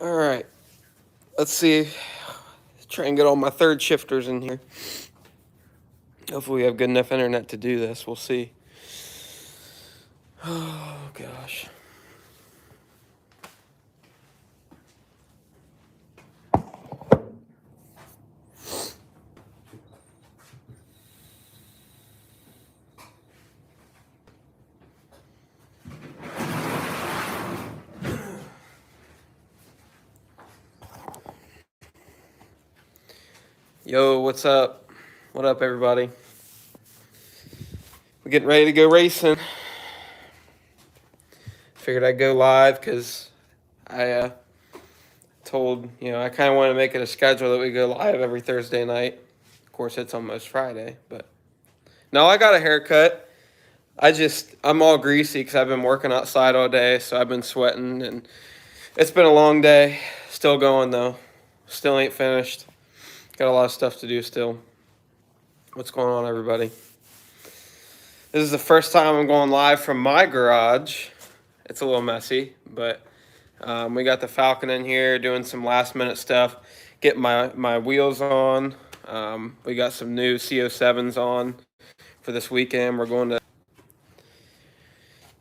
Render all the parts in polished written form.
All right, let's see. Try and get all my third shifters in here. Hopefully we have good enough internet to do this. We'll see. Oh, gosh. Yo, what's up? What up, everybody? We're getting ready to go racing. Figured I'd go live because I told, I kind of want to make it a schedule that we go live every Thursday night. Of course, it's almost Friday, but no, I got a haircut. I'm all greasy because I've been working outside all day, so I've been sweating, and it's been a long day. Still going, though. Still ain't finished. Got a lot of stuff to do still. What's going on, everybody? This is the first time I'm going live from my garage. It's a little messy, but we got the Falcon in here doing some last-minute stuff, getting my wheels on. We got some new CO7s on for this weekend. We're going to...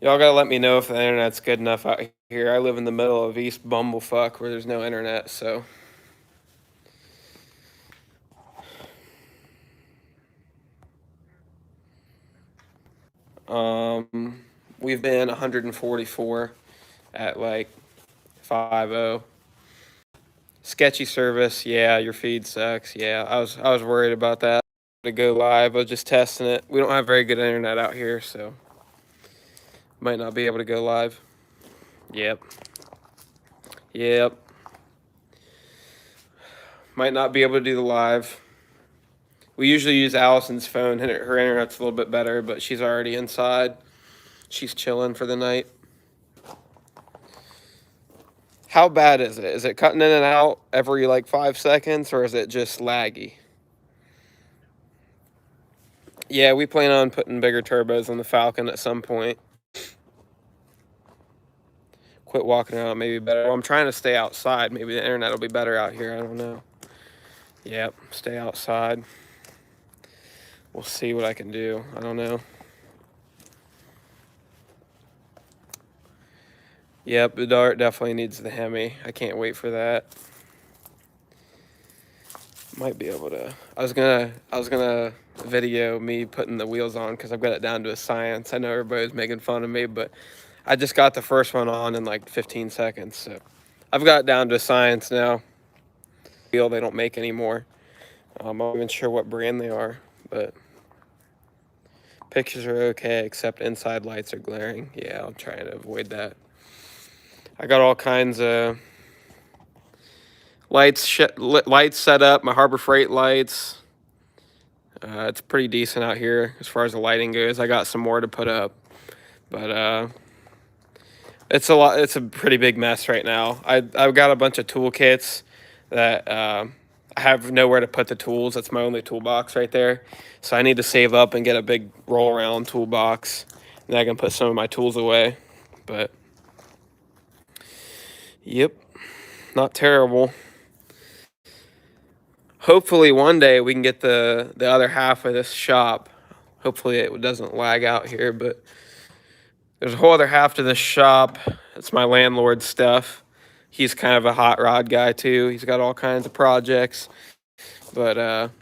Y'all gotta let me know if the internet's good enough out here. I live in the middle of East Bumblefuck where there's no internet, so... We've been 144 at like 5.0. Sketchy service, yeah, your feed sucks. Yeah, I was worried about that. To go live, I was just testing it. We don't have very good internet out here, so might not be able to go live. Yep. Might not be able to do the live. We usually use Allison's phone. Her internet's a little bit better, but she's already inside. She's chilling for the night. How bad is it? Is it cutting in and out every like 5 seconds, or is it just laggy? Yeah, we plan on putting bigger turbos on the Falcon at some point. Quit walking around, maybe better. Well, I'm trying to stay outside. Maybe the internet will be better out here. I don't know. Yep, stay outside. We'll see what I can do. I don't know. Yep, the Dart definitely needs the Hemi. I can't wait for that. Might be able to. I was gonna video me putting the wheels on because I've got it down to a science. I know everybody's making fun of me, but I just got the first one on in like 15 seconds. So I've got it down to a science now. Wheel they don't make anymore. I'm not even sure what brand they are, but pictures are okay, except inside lights are glaring. Yeah, I'll try to avoid that. I got all kinds of lights set up, my Harbor Freight lights. It's pretty decent out here as far as the lighting goes. I got some more to put up, but it's a pretty big mess right now. I've got a bunch of toolkits that I have nowhere to put the tools. That's my only toolbox right there. So I need to save up and get a big roll around toolbox, and I can put some of my tools away. But yep, not terrible. Hopefully one day we can get the other half of this shop. Hopefully it doesn't lag out here, but there's a whole other half to this shop. It's my landlord's stuff. He's kind of a hot rod guy too. He's got all kinds of projects. But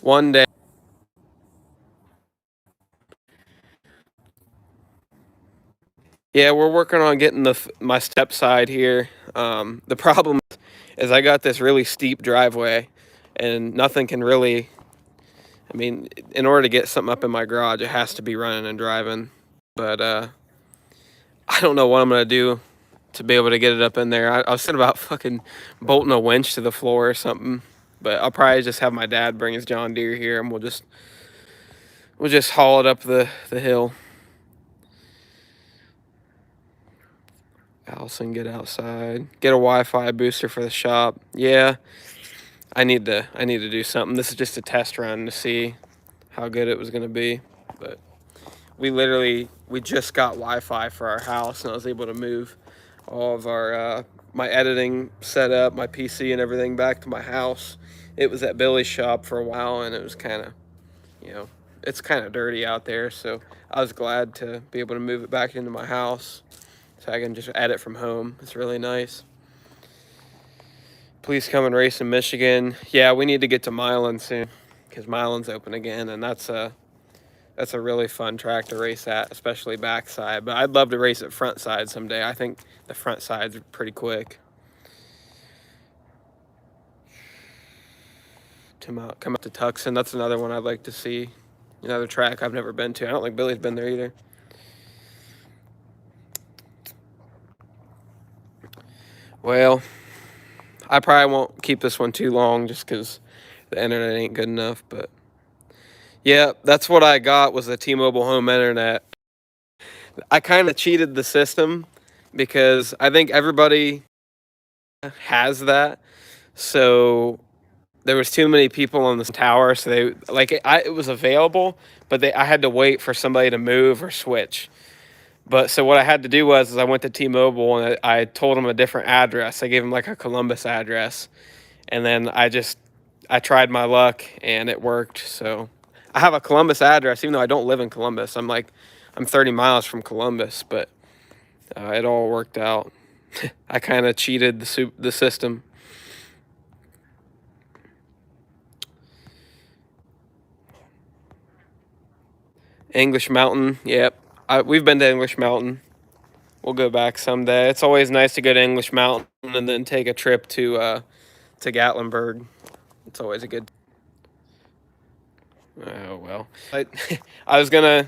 one day... Yeah, we're working on getting my step side here. The problem is I got this really steep driveway, and nothing can really... I mean, in order to get something up in my garage, it has to be running and driving. But I don't know what I'm gonna do to be able to get it up in there. I was thinking about fucking bolting a winch to the floor or something. But I'll probably just have my dad bring his John Deere here, and we'll just haul it up the hill. Allison, get outside. Get a Wi-Fi booster for the shop. Yeah, I need to do something. This is just a test run to see how good it was gonna be. But we just got Wi-Fi for our house, and I was able to move all of our my editing setup, my PC and everything back to my house. It was at Billy's shop for a while, and it was kind of, you know, it's kind of dirty out there. So I was glad to be able to move it back into my house so I can just edit from home. It's really nice. Please come and race in Michigan. Yeah, we need to get to Milan soon because Milan's open again, and that's a really fun track to race at, especially backside. But I'd love to race at front side someday. I think the front side's pretty quick. Come out to Tucson. That's another one I'd like to see. Another track I've never been to. I don't think Billy's been there either. Well, I probably won't keep this one too long just because the internet ain't good enough. But yeah, that's what I got was the T-Mobile home internet. I kind of cheated the system because I think everybody has that. So there was too many people on this tower, so it was available, but I had to wait for somebody to move or switch. But so what I had to do was I went to T-Mobile and I told them a different address. I gave them like a Columbus address, and then I tried my luck and it worked. So I have a Columbus address, even though I don't live in Columbus. I'm 30 miles from Columbus, but it all worked out. I kind of cheated the system. English Mountain, yep. We've been to English Mountain. We'll go back someday. It's always nice to go to English Mountain and then take a trip to Gatlinburg. It's always a good. Oh well. I was gonna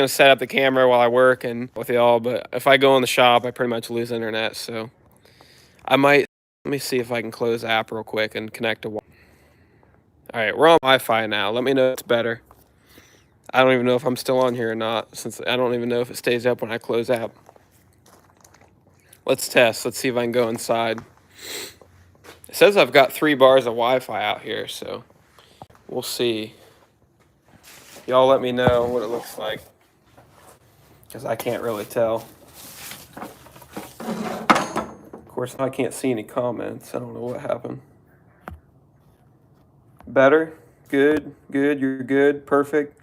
set up the camera while I work and with y'all, but if I go in the shop, I pretty much lose internet. So I might. Let me see if I can close the app real quick and connect to. All right, we're on Wi-Fi now. Let me know if it's better. I don't even know if I'm still on here or not, since I don't even know if it stays up when I close app. Let's test. Let's see if I can go inside. It says I've got 3 bars of Wi-Fi out here, so we'll see. Y'all let me know what it looks like, because I can't really tell. Of course, I can't see any comments. I don't know what happened. Better? Good, good, you're good, perfect.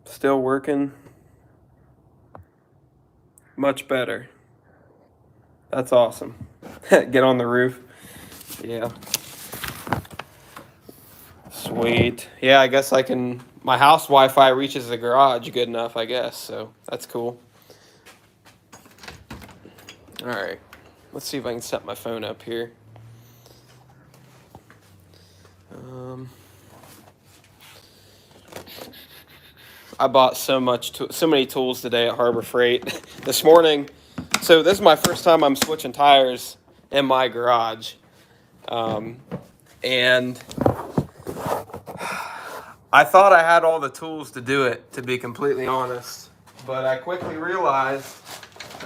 Still working. Much better. That's awesome. Get on the roof. Yeah. Sweet. Yeah, I guess I can. My house Wi-Fi reaches the garage good enough, I guess. So that's cool. All right. Let's see if I can set my phone up here. I bought so many tools today at Harbor Freight this morning. So this is my first time I'm switching tires in my garage, and I thought I had all the tools to do it, to be completely honest. But I quickly realized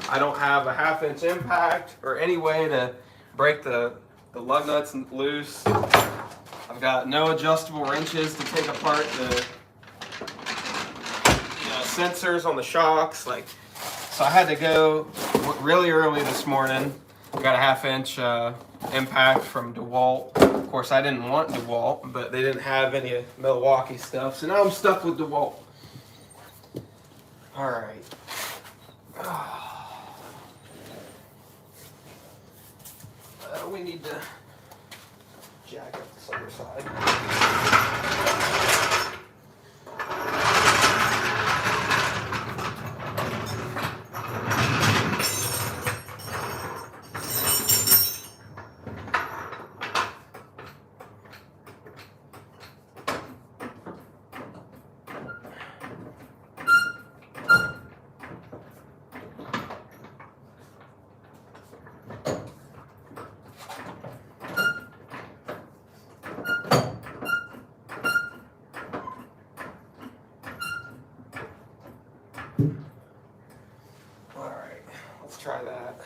I don't have a 1/2-inch impact or any way to break the lug nuts loose. I've got no adjustable wrenches to take apart the sensors on the shocks. So I had to go really early this morning. I got a 1/2-inch impact from DeWalt. Of course, I didn't want DeWalt, but they didn't have any Milwaukee stuff, so now I'm stuck with DeWalt. All right. We need to jack up this other side. Let's try that.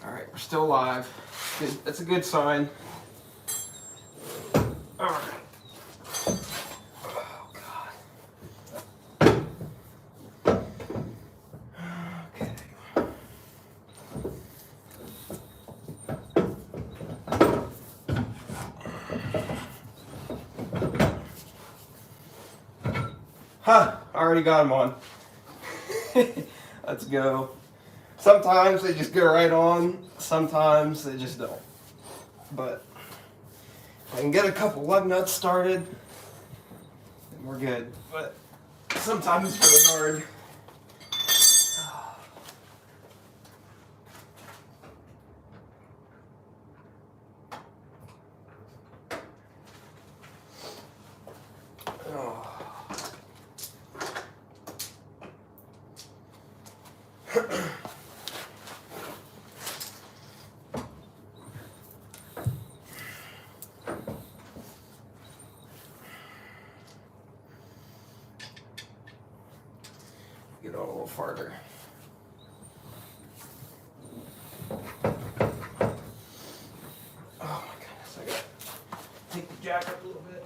All right, we're still live. That's a good sign. All right. Oh, God. Huh, I already got them on. Let's go. Sometimes they just go right on, sometimes they just don't. But if I can get a couple lug nuts started, then we're good. But sometimes it's really hard. Get on a little farther. Oh my goodness, I gotta take the jack up a little bit.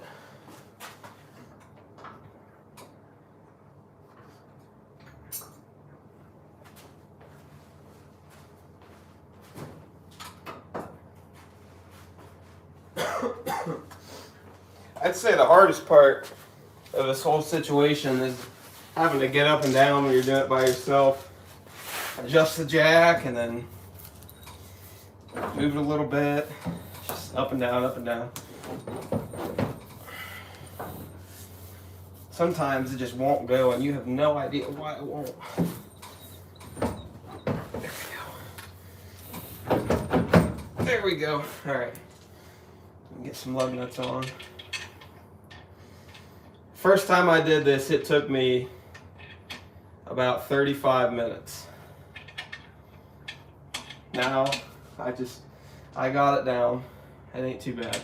I'd say the hardest part of this whole situation is having to get up and down when you're doing it by yourself. Adjust the jack and then move it a little bit. Just up and down, up and down. Sometimes it just won't go and you have no idea why it won't. There we go. All right. Get some lug nuts on. First time I did this, it took me about 35 minutes. Now, I got it down. It ain't too bad.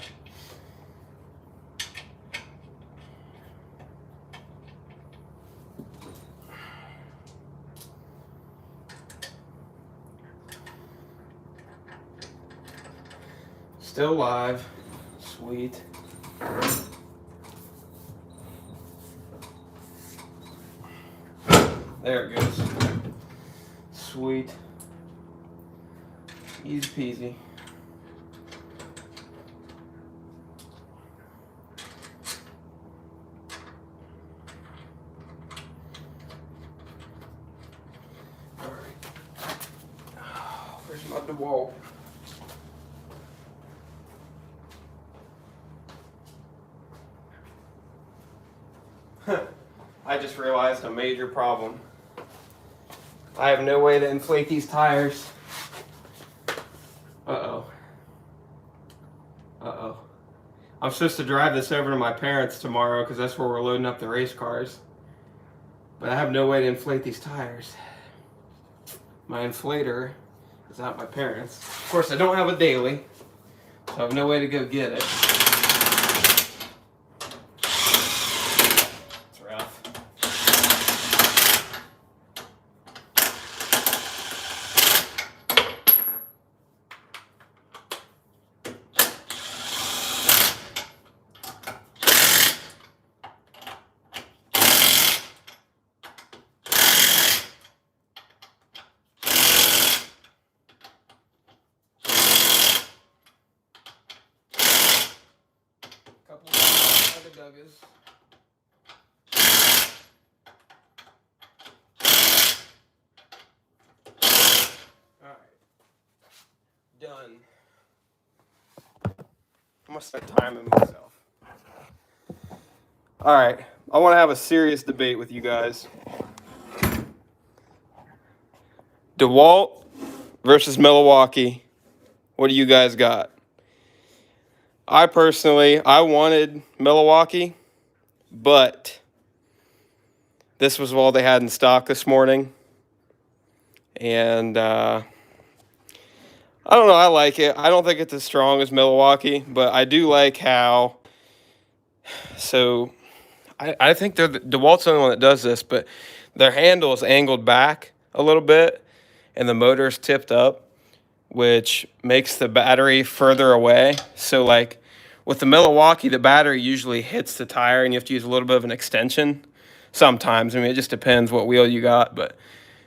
Still live. Sweet. There it goes. Sweet. Easy peasy. All right. Oh, where's my DeWalt? I just realized a major problem. I have no way to inflate these tires. Uh-oh. Uh-oh. I'm supposed to drive this over to my parents tomorrow because that's where we're loading up the race cars. But I have no way to inflate these tires. My inflator is at my parents'. Of course, I don't have a daily, so I have no way to go get it. Alright. Done. I'm gonna start timing myself. Alright. I want to have a serious debate with you guys. DeWalt versus Milwaukee. What do you guys got? I wanted Milwaukee, but this was all they had in stock this morning. And I don't know, I like it. I don't think it's as strong as Milwaukee, but I do like how, so I think DeWalt's the only one that does this, but their handle is angled back a little bit and the motor's tipped up, which makes the battery further away. So like with the Milwaukee, the battery usually hits the tire and you have to use a little bit of an extension sometimes. I mean, it just depends what wheel you got, but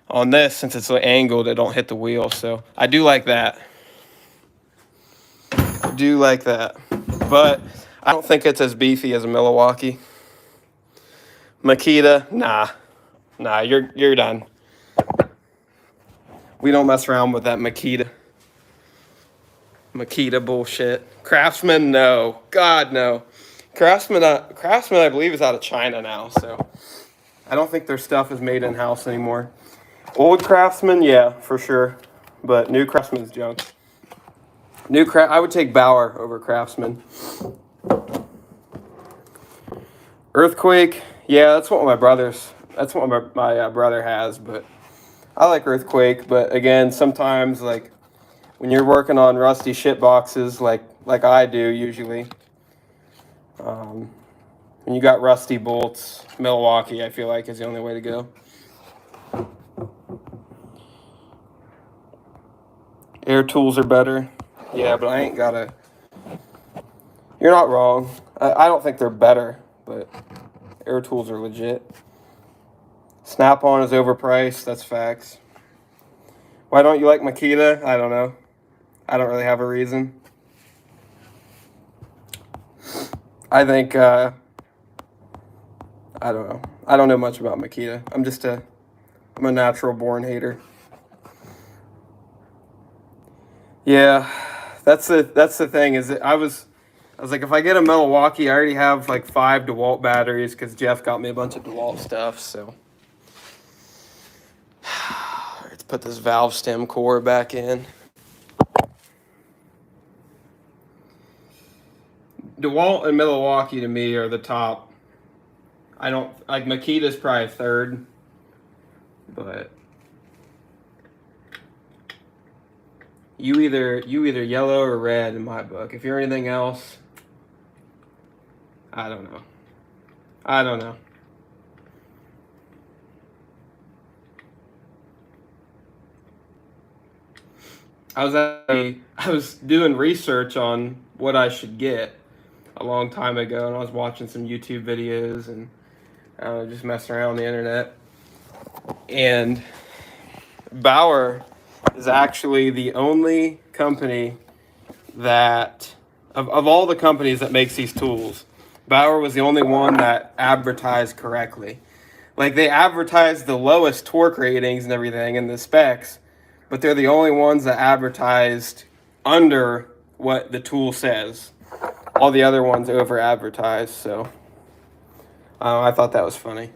on this, since it's angled, it don't hit the wheel. So I do like that. I do like that. But I don't think it's as beefy as a Milwaukee. Makita, nah, you're done. We don't mess around with that Makita bullshit. Craftsman, no, God no. Craftsman, I believe is out of China now, so I don't think their stuff is made in house anymore. Old Craftsman, yeah, for sure, but new Craftsman's junk. I would take Bauer over Craftsman. Earthquake, yeah, that's what my brother has, but I like Earthquake. But again, sometimes like when you're working on rusty shit boxes, like I do usually, when you got rusty bolts, Milwaukee I feel like is the only way to go. Air tools are better, yeah, but I ain't gotta. You're not wrong. I don't think they're better, but air tools are legit. Snap-on is overpriced. That's facts. Why don't you like Makita? I don't know. I don't really have a reason. I think, I don't know. I don't know much about Makita. I'm a natural born hater. Yeah, that's the thing is that I was like, if I get a Milwaukee, I already have like 5 DeWalt batteries because Jeff got me a bunch of DeWalt stuff, so. Let's put this valve stem core back in. DeWalt and Milwaukee to me are the top. I don't like Makita's probably third, but you either yellow or red in my book. If you're anything else, I don't know. I don't know. I was doing research on what I should get a long time ago, and I was watching some YouTube videos and just messing around on the internet. And Bauer is actually the only company that, of all the companies that makes these tools, Bauer was the only one that advertised correctly. Like, they advertised the lowest torque ratings and everything in the specs, but they're the only ones that advertised under what the tool says. All the other ones over advertised, so I thought that was funny.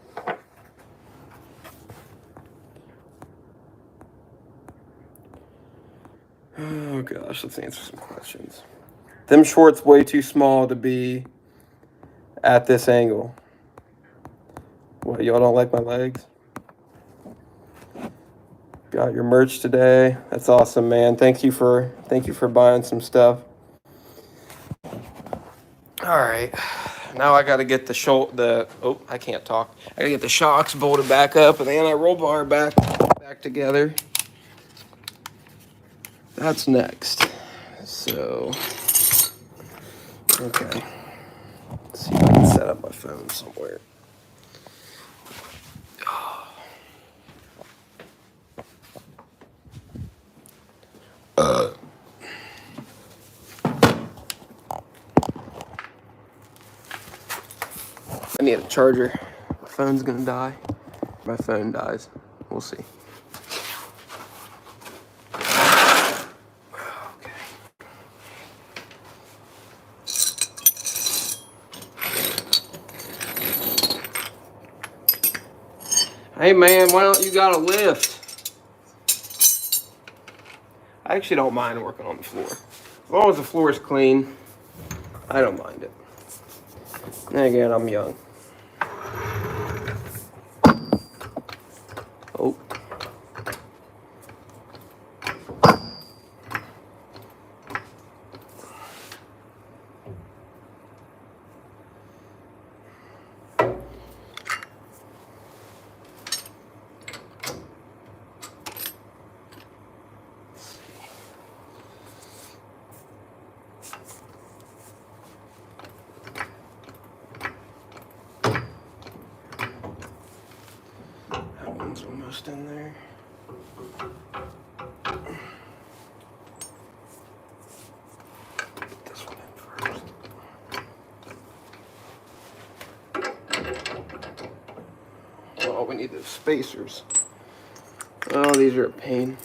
Oh gosh, let's answer some questions. Them shorts way too small to be at this angle. What, y'all don't like my legs? Got your merch today. That's awesome, man. Thank you for buying some stuff. All right. Now I got to get I can't talk. I got to get the shocks bolted back up and the anti-roll bar back together. That's next. So, okay. Let's see if I can set up my phone somewhere. I need a charger. My phone's gonna die. My phone dies. We'll see. Hey man, why don't you got a lift? I actually don't mind working on the floor. As long as the floor is clean, I don't mind it. And again, I'm young. Oh. Almost in there. Put this one in first. we need those spacers. Oh, these are a pain.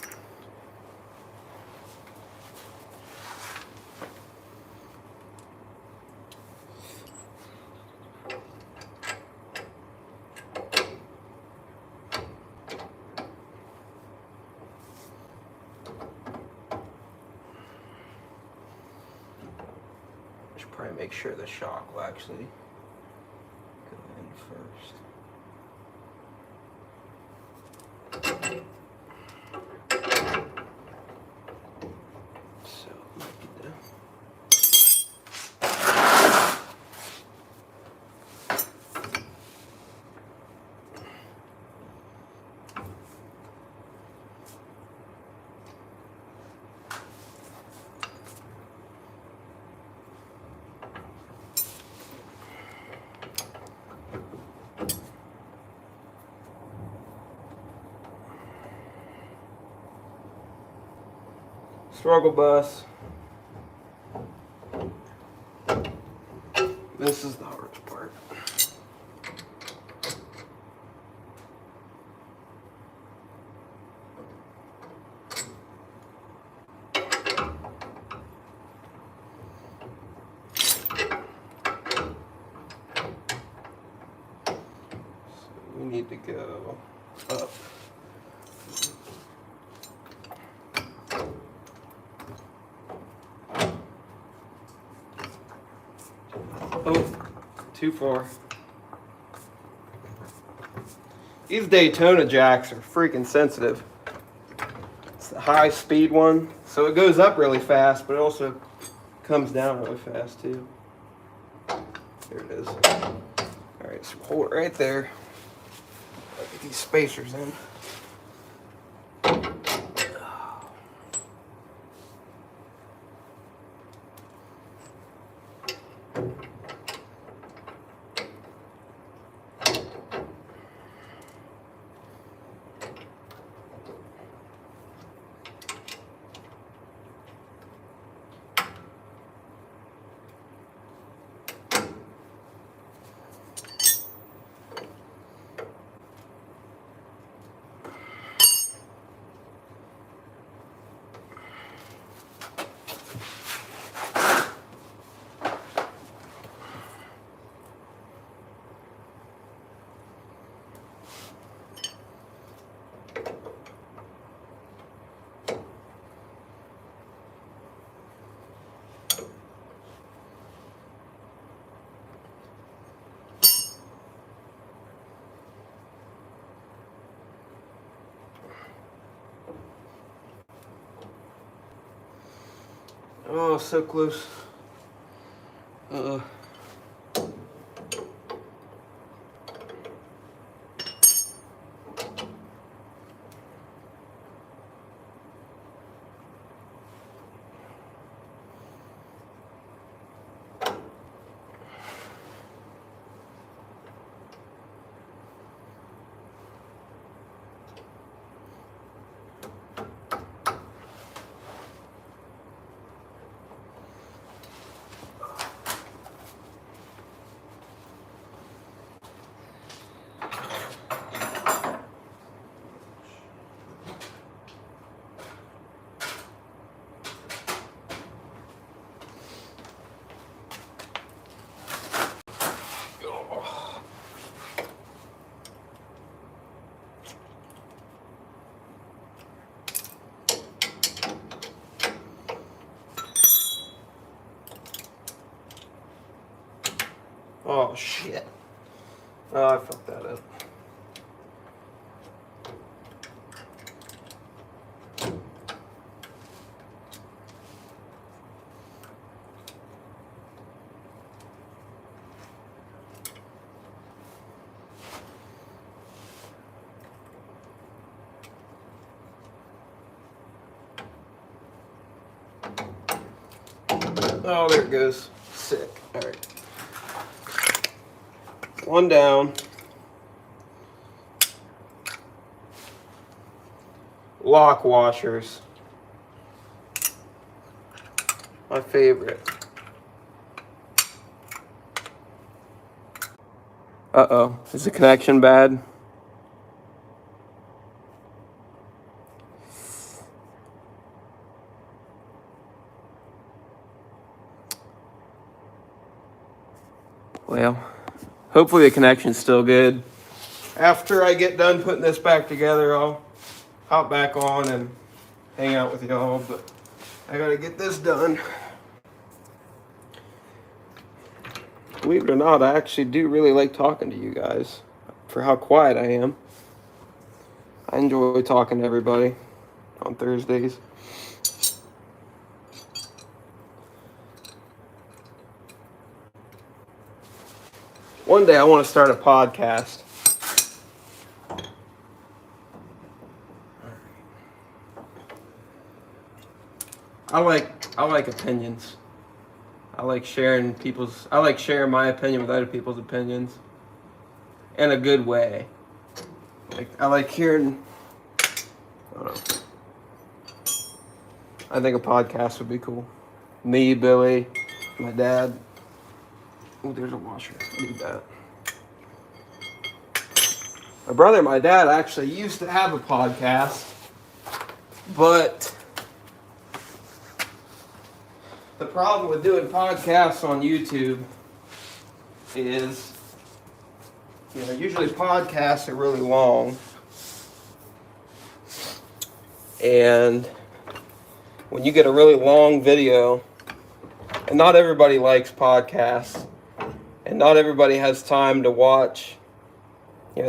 Should probably make sure the shock will actually go in first. So, might be the struggle bus. This is the hardest part. So we need to go up. Oh, too far. These Daytona jacks are freaking sensitive. It's the high speed one, so it goes up really fast, but it also comes down really fast too. There it is. All right, so hold it right there. I'll get these spacers in. Oh, so close. Oh shit. Oh, I fucked that up. Oh, there it goes. Sick. All right. One down. Lock washers. My favorite. Uh-oh. Is the connection bad? Well, hopefully the connection's still good. After I get done putting this back together, I'll hop back on and hang out with y'all, but I gotta get this done. Believe it or not, I actually do really like talking to you guys for how quiet I am. I enjoy talking to everybody on Thursdays. One day I want to start a podcast. I like opinions. I like sharing my opinion with other people's opinions in a good way. I like hearing, I don't know. I think a podcast would be cool. Me, Billy, my dad. Oh, there's a washer. I need that. My brother and my dad actually used to have a podcast, but the problem with doing podcasts on YouTube is, usually podcasts are really long. And when you get a really long video, and not everybody likes podcasts, and not everybody has time to watch.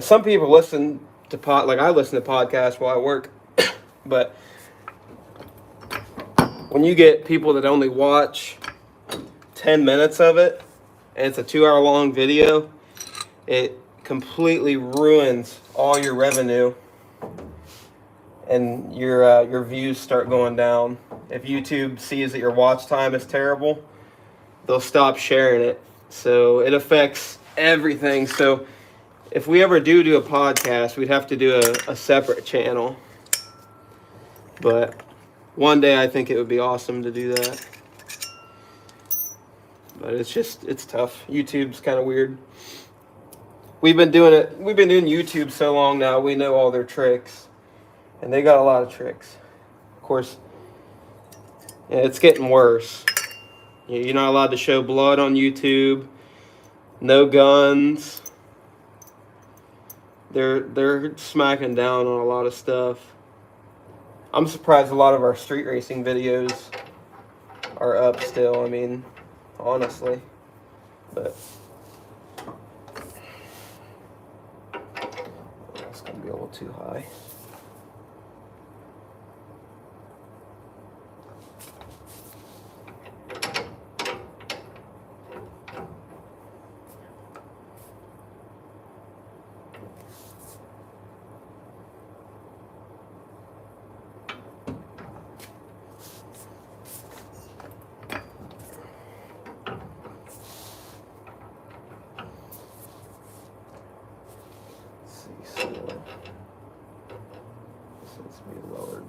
Some people listen to I listen to podcasts while I work, but when you get people that only watch 10 minutes of it, and it's a 2-hour long video, it completely ruins all your revenue, and your views start going down. If YouTube sees that your watch time is terrible, they'll stop sharing it. So it affects everything. So if we ever do a podcast, we'd have to do a separate channel. But one day I think it would be awesome to do that. But it's tough. YouTube's kind of weird. We've been doing YouTube so long now, we know all their tricks. And they got a lot of tricks. Of course, it's getting worse. You're not allowed to show blood on YouTube. No guns. They're smacking down on a lot of stuff. I'm surprised a lot of our street racing videos are up still. I mean, honestly. But that's gonna be a little too high.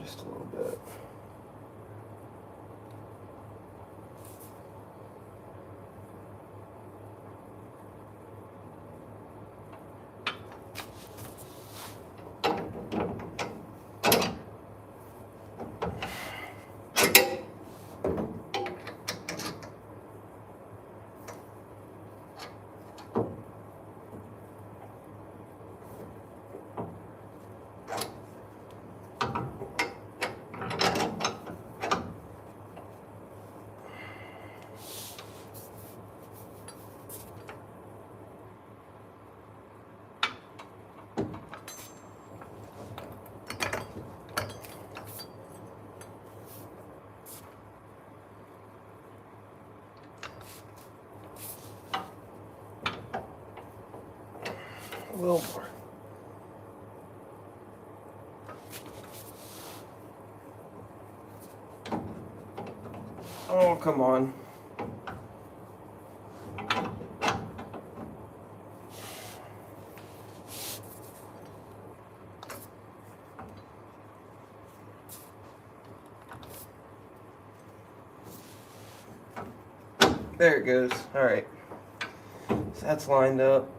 Just a little bit. A little more. Oh, come on. There it goes. All right. So that's lined up.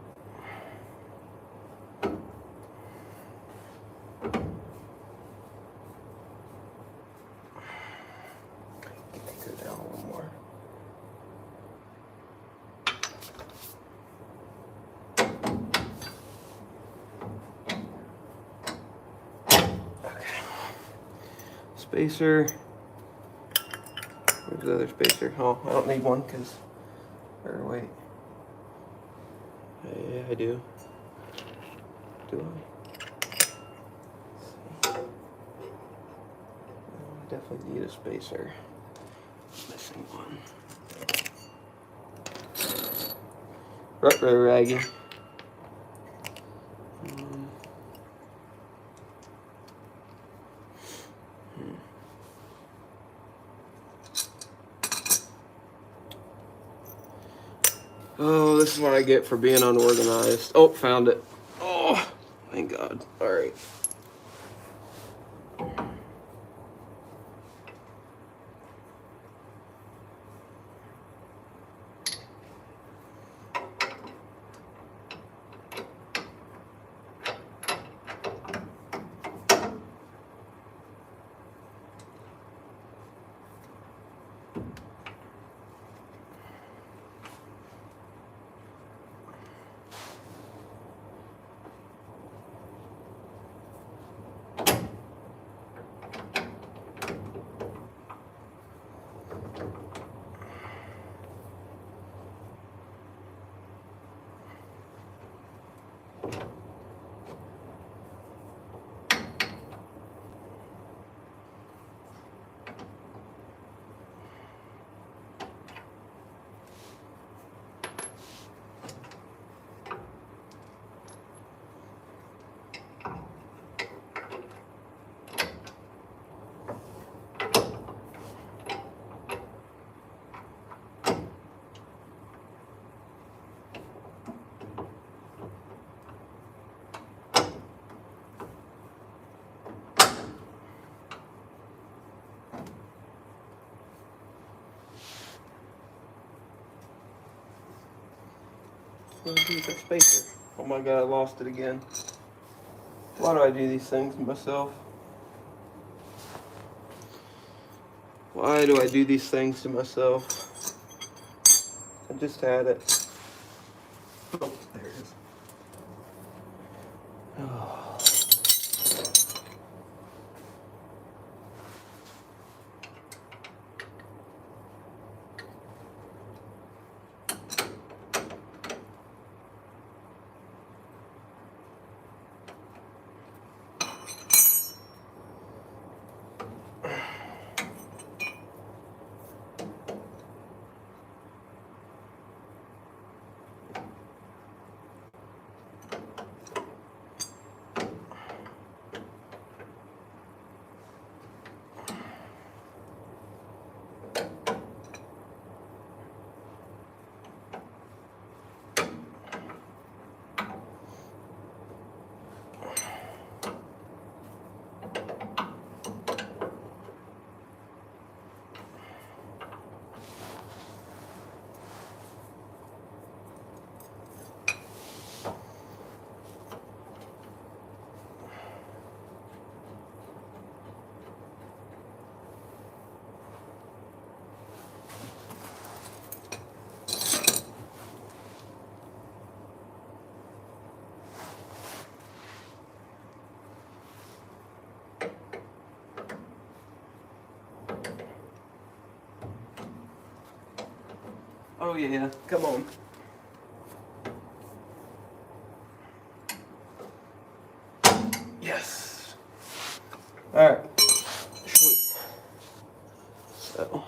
spacer. Where's the other spacer? Oh, I don't need one because, or wait. Yeah, I do. Do I? I definitely need a spacer. Missing one. Ruh-roh, Raggy. Oh, this is what I get for being unorganized. Oh, found it. Oh, thank God. All right. What do I do with that spacer? Oh my God, I lost it again. Why do I do these things to myself? Why do I do these things to myself? I just had it. Oh, there it is. Oh. Oh yeah, come on. Yes. All right. Sweet. So,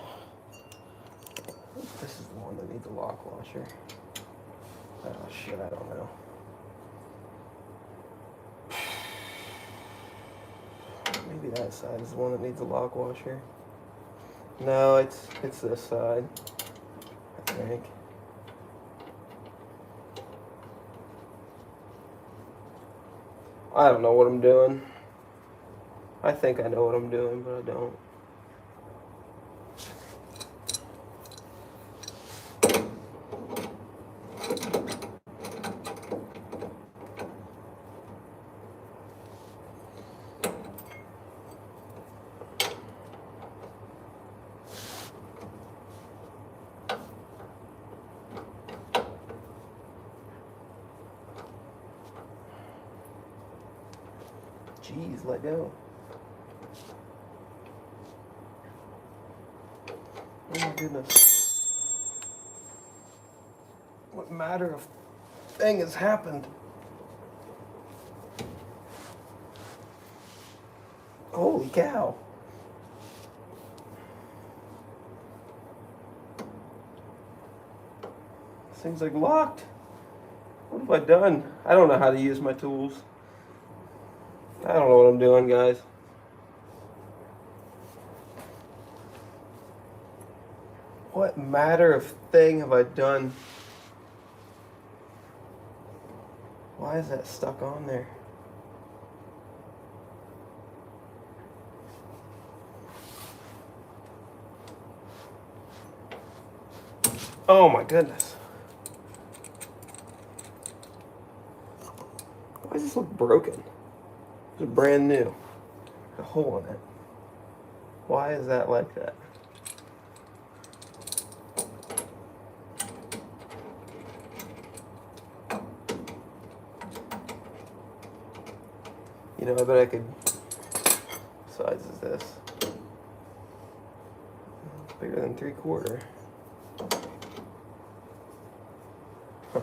this is the one that needs a lock washer. Oh shit, I don't know. Maybe that side is the one that needs a lock washer. No, it's this side, I think. I don't know what I'm doing. I think I know what I'm doing, but I don't. Jeez, let go. Oh my goodness. What matter of thing has happened? Holy cow. This thing's like locked. What have I done? I don't know how to use my tools. I don't know what I'm doing, guys. What matter of thing have I done? Why is that stuck on there? Oh my goodness. Why does this look broken? It's brand new. A hole in it. Why is that like that? You know, I bet I could. What size is this? It's bigger than 3/4. Huh.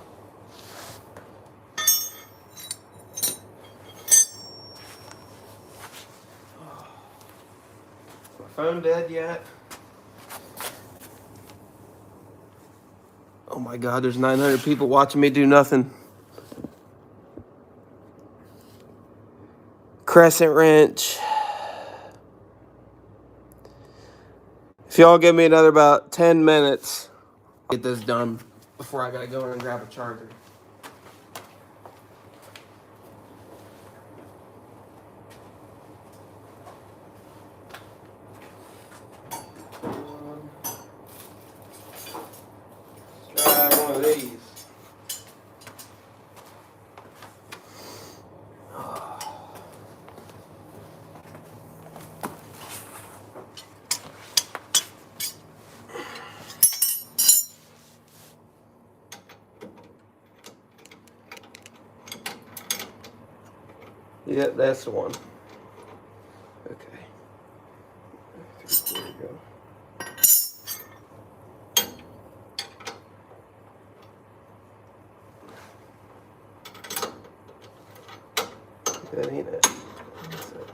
Is my phone dead yet? Oh my God, there's 900 people watching me do nothing. Crescent wrench. If y'all give me another about 10 minutes, I'll get this done before I gotta go in and grab a charger. Let's try one of these. Yep, that's the one. Okay. 3/4 go. That ain't it. That's it.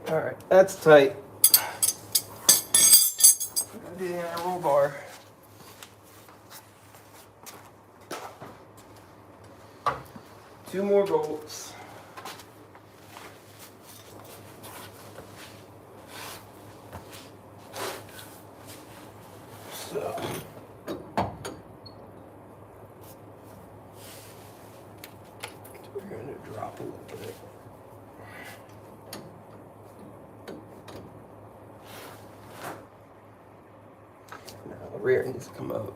All right, that's tight. Gotta do the inner roll bar. Two more bolts. So. We're going to drop a little bit. Now the rear needs to come up.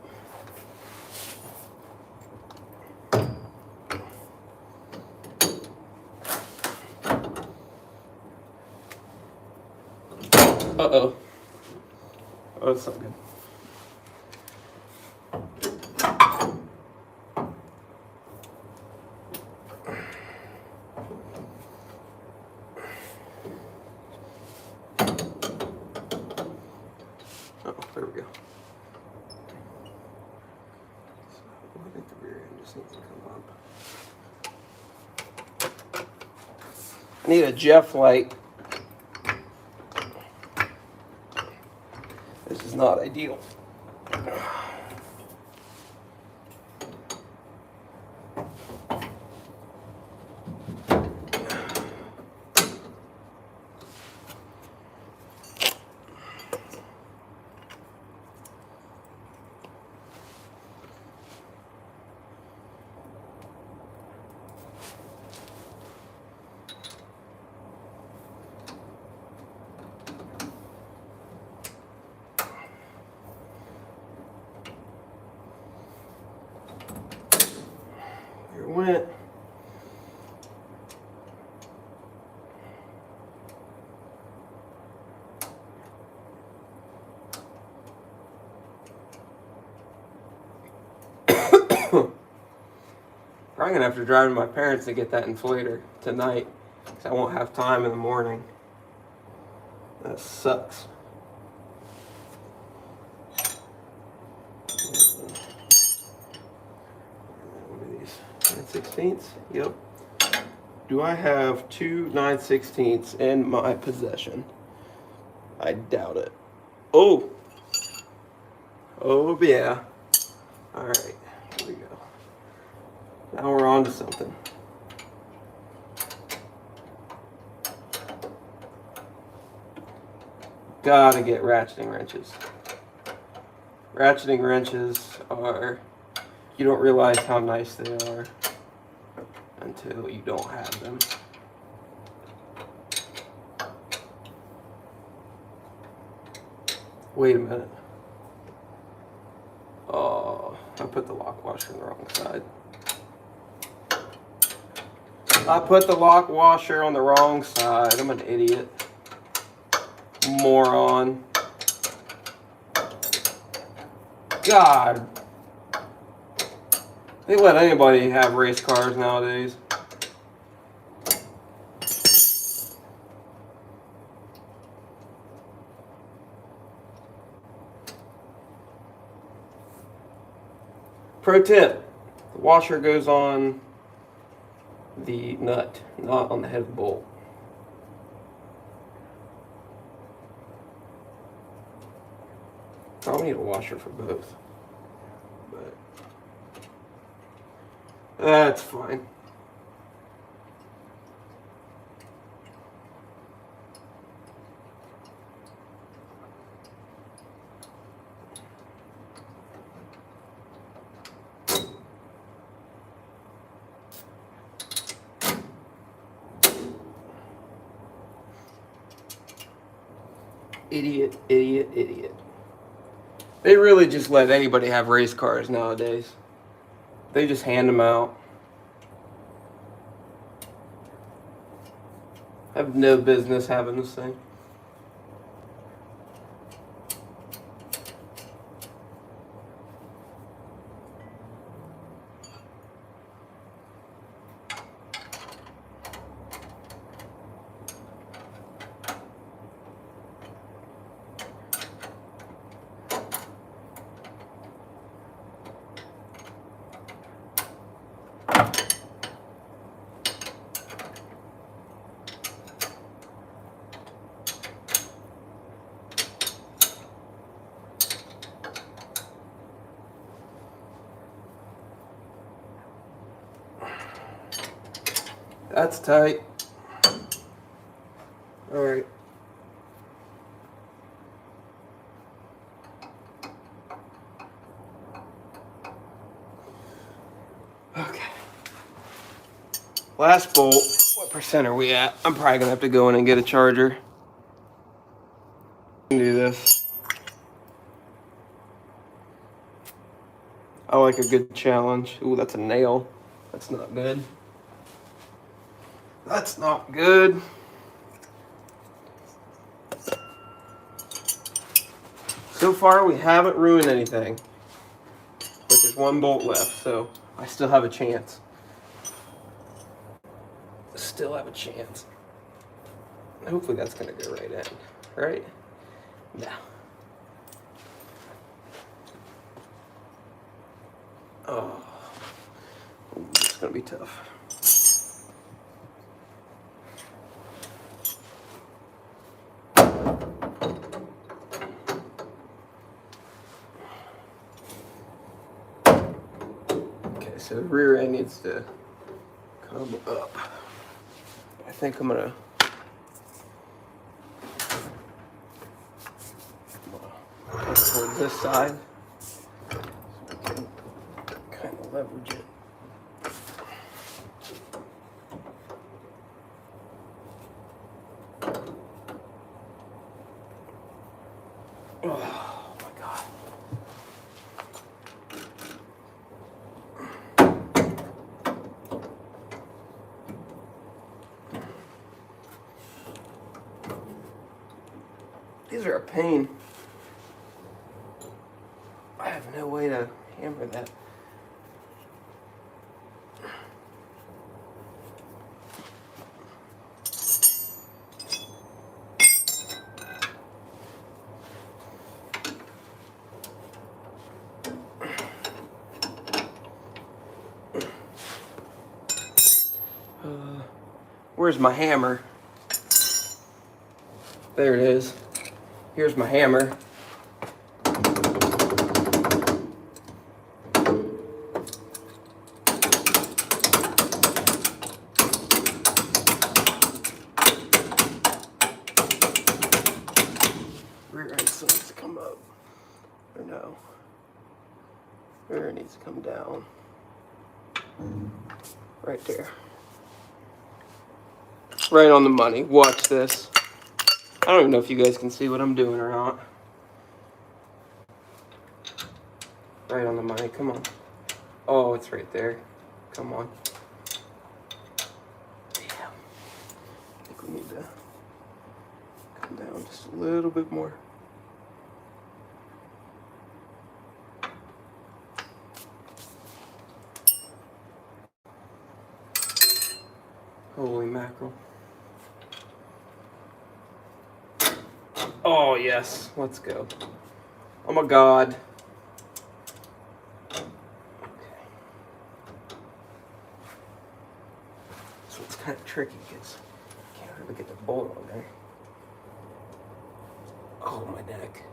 Uh-oh. Oh, that's not good. Oh, there we go. So I think the rear end just needs to come up. I need a Jeff light. This is not ideal. Probably gonna have to drive to my parents to get that inflator tonight, because I won't have time in the morning. That sucks. What are these? 9/16? Yep. Do I have two 9/16 in my possession? I doubt it. Oh! Oh yeah. Alright, here we go. Now we're on to something. Gotta get ratcheting wrenches. Ratcheting wrenches are, you don't realize how nice they are until you don't have them. Wait a minute. Oh, I put the lock washer on the wrong side. I put the lock washer on the wrong side. I'm an idiot. Moron. God. They let anybody have race cars nowadays. Pro tip, the washer goes on the nut, not on the head of the bolt. Probably need a washer for both, but that's fine. Idiot, idiot, idiot. They really just let anybody have race cars nowadays. They just hand them out. I have no business having this thing. That's tight. All right. Okay. Last bolt. What percent are we at? I'm probably gonna have to go in and get a charger. Do this. I like a good challenge. Ooh, that's a nail. That's not good. That's not good. So far, we haven't ruined anything. But there's one bolt left, so I still have a chance. Still have a chance. Hopefully that's gonna go right in, right? No. Oh, it's gonna be tough. Okay, so the rear end needs to come up. I think I'm gonna head towards this side so I can kind of leverage it. Oh my God. These are a pain. I have no way to hammer that. Where's my hammer? There it is. Here's my hammer. Rear end still needs to come up. Or no. Rear needs to come down. Right there. Right on the money. Watch this. I don't even know if you guys can see what I'm doing or not. Right on the money. Come on. Oh, it's right there. Come on. Damn. I think we need to come down just a little bit more. Holy mackerel. Oh, yes. Let's go. Oh, my God. Okay. So it's kind of tricky because you can't really get the bolt on there. Oh, my neck.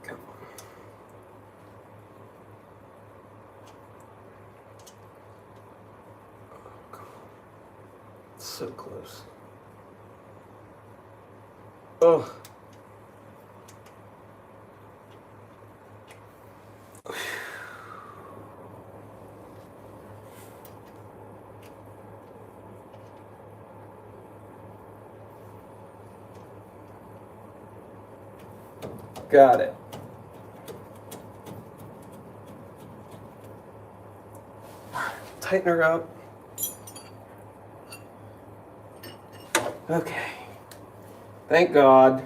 Come on. So close. Oh. Got it. Tighten her up. Okay. Thank God.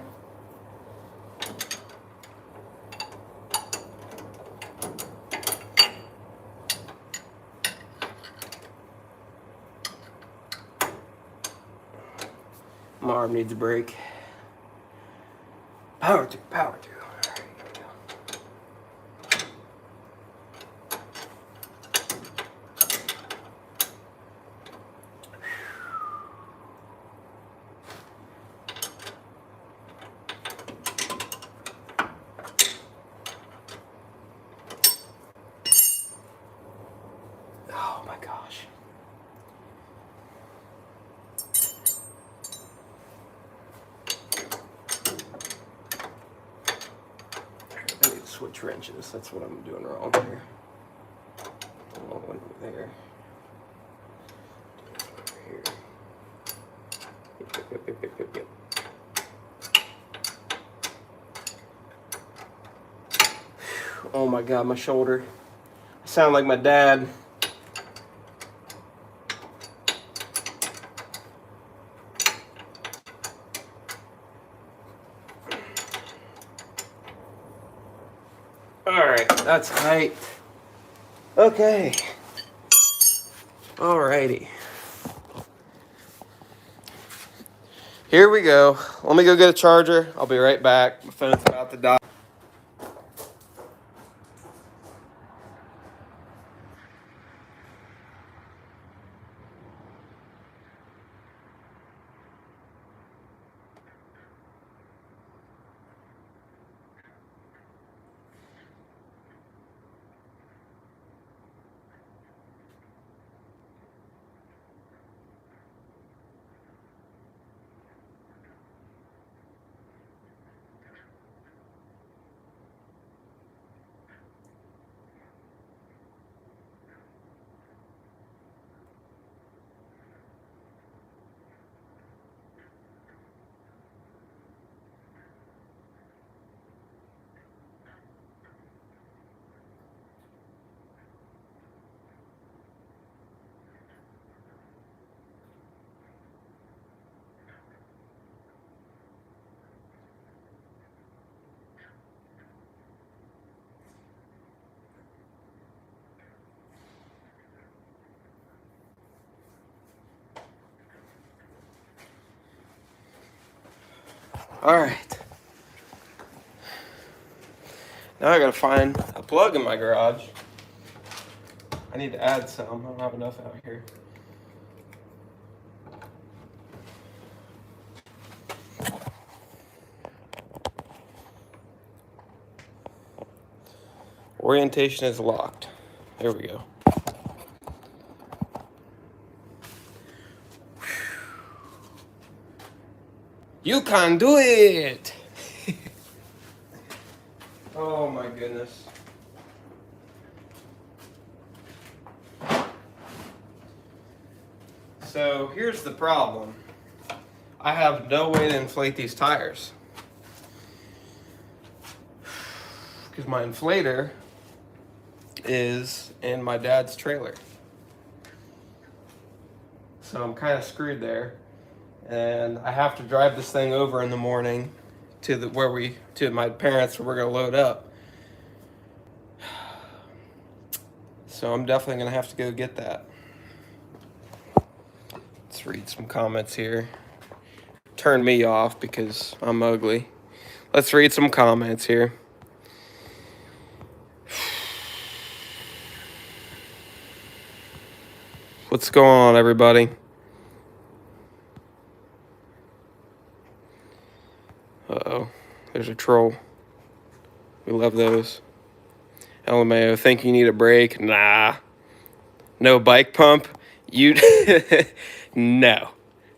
My arm needs a break. Power through, power through. There we go. Oh my gosh. I need to switch wrenches. That's what I'm doing wrong here. Oh, one over there. Over here. Yep. Oh my God, my shoulder. I sound like my dad. Alright, that's tight. Okay. Alrighty. Here we go. Let me go get a charger. I'll be right back. My phone's about to die. All right. Now I gotta find a plug in my garage. I need to add some. I don't have enough out here. Orientation is locked. There we go. You can do it! Oh my goodness. So here's the problem. I have no way to inflate these tires. Because my inflator is in my dad's trailer. So I'm kind of screwed there. And I have to drive this thing over in the morning to my parents where we're gonna load up. So I'm definitely gonna have to go get that. Let's read some comments here. Turn me off because I'm ugly. Let's read some comments here. What's going on, everybody? Uh-oh, there's a troll. We love those. LMAO, think you need a break? Nah. No bike pump? No,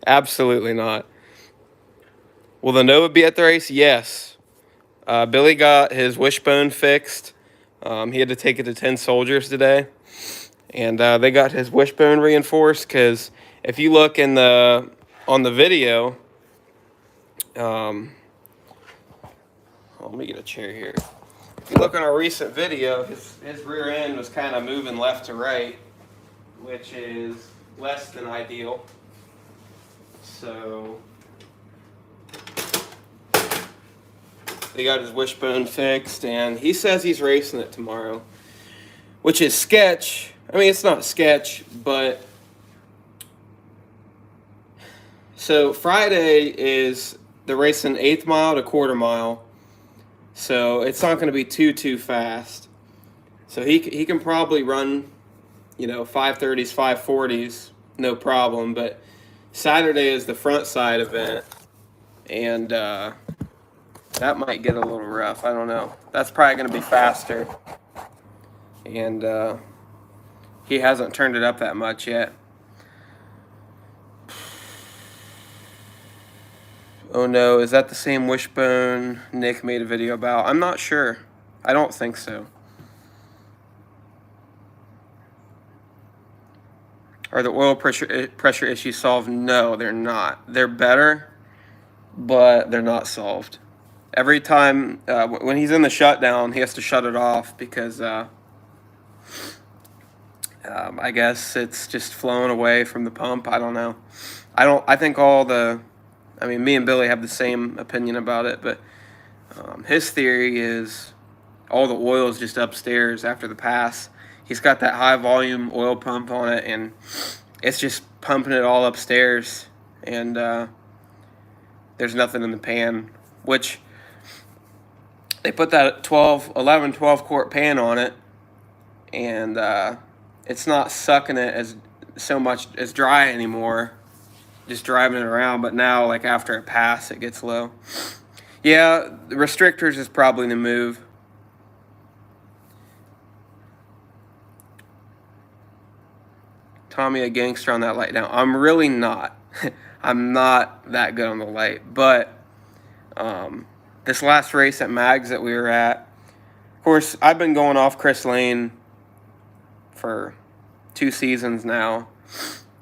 absolutely not. Will the Nova be at the race? Yes. Billy got his wishbone fixed. He had to take it to 10 soldiers today. And they got his wishbone reinforced because if you look on the video, let me get a chair here. If you look on our recent video, his rear end was kind of moving left to right, which is less than ideal. So they got his wishbone fixed, and he says he's racing it tomorrow, which is sketch. I mean, it's not sketch, but so Friday is the racing 1/8 mile to 1/4 mile. So it's not going to be too fast. So he can probably run, 5:30s, 5:40s, no problem. But Saturday is the front side event, and that might get a little rough. I don't know. That's probably going to be faster, and he hasn't turned it up that much yet. Oh no, is that the same wishbone Nick made a video about? I'm not sure. I don't think so. Are the oil pressure issues solved? No, they're not. They're better, but they're not solved. Every time, when he's in the shutdown, he has to shut it off because I guess it's just flowing away from the pump. I don't know. I think me and Billy have the same opinion about it, but his theory is all the oil is just upstairs after the pass. He's got that high volume oil pump on it, and it's just pumping it all upstairs, and there's nothing in the pan, which they put that 12 quart pan on it, and it's not sucking it as so much as dry anymore, just driving it around. But now, like after a pass, it gets low. Yeah, the restrictors is probably the move. Tommy, a gangster on that light now. I'm really not. I'm not that good on the light. But this last race at Mags that we were at, of course, I've been going off Chris Lane for 2 seasons now.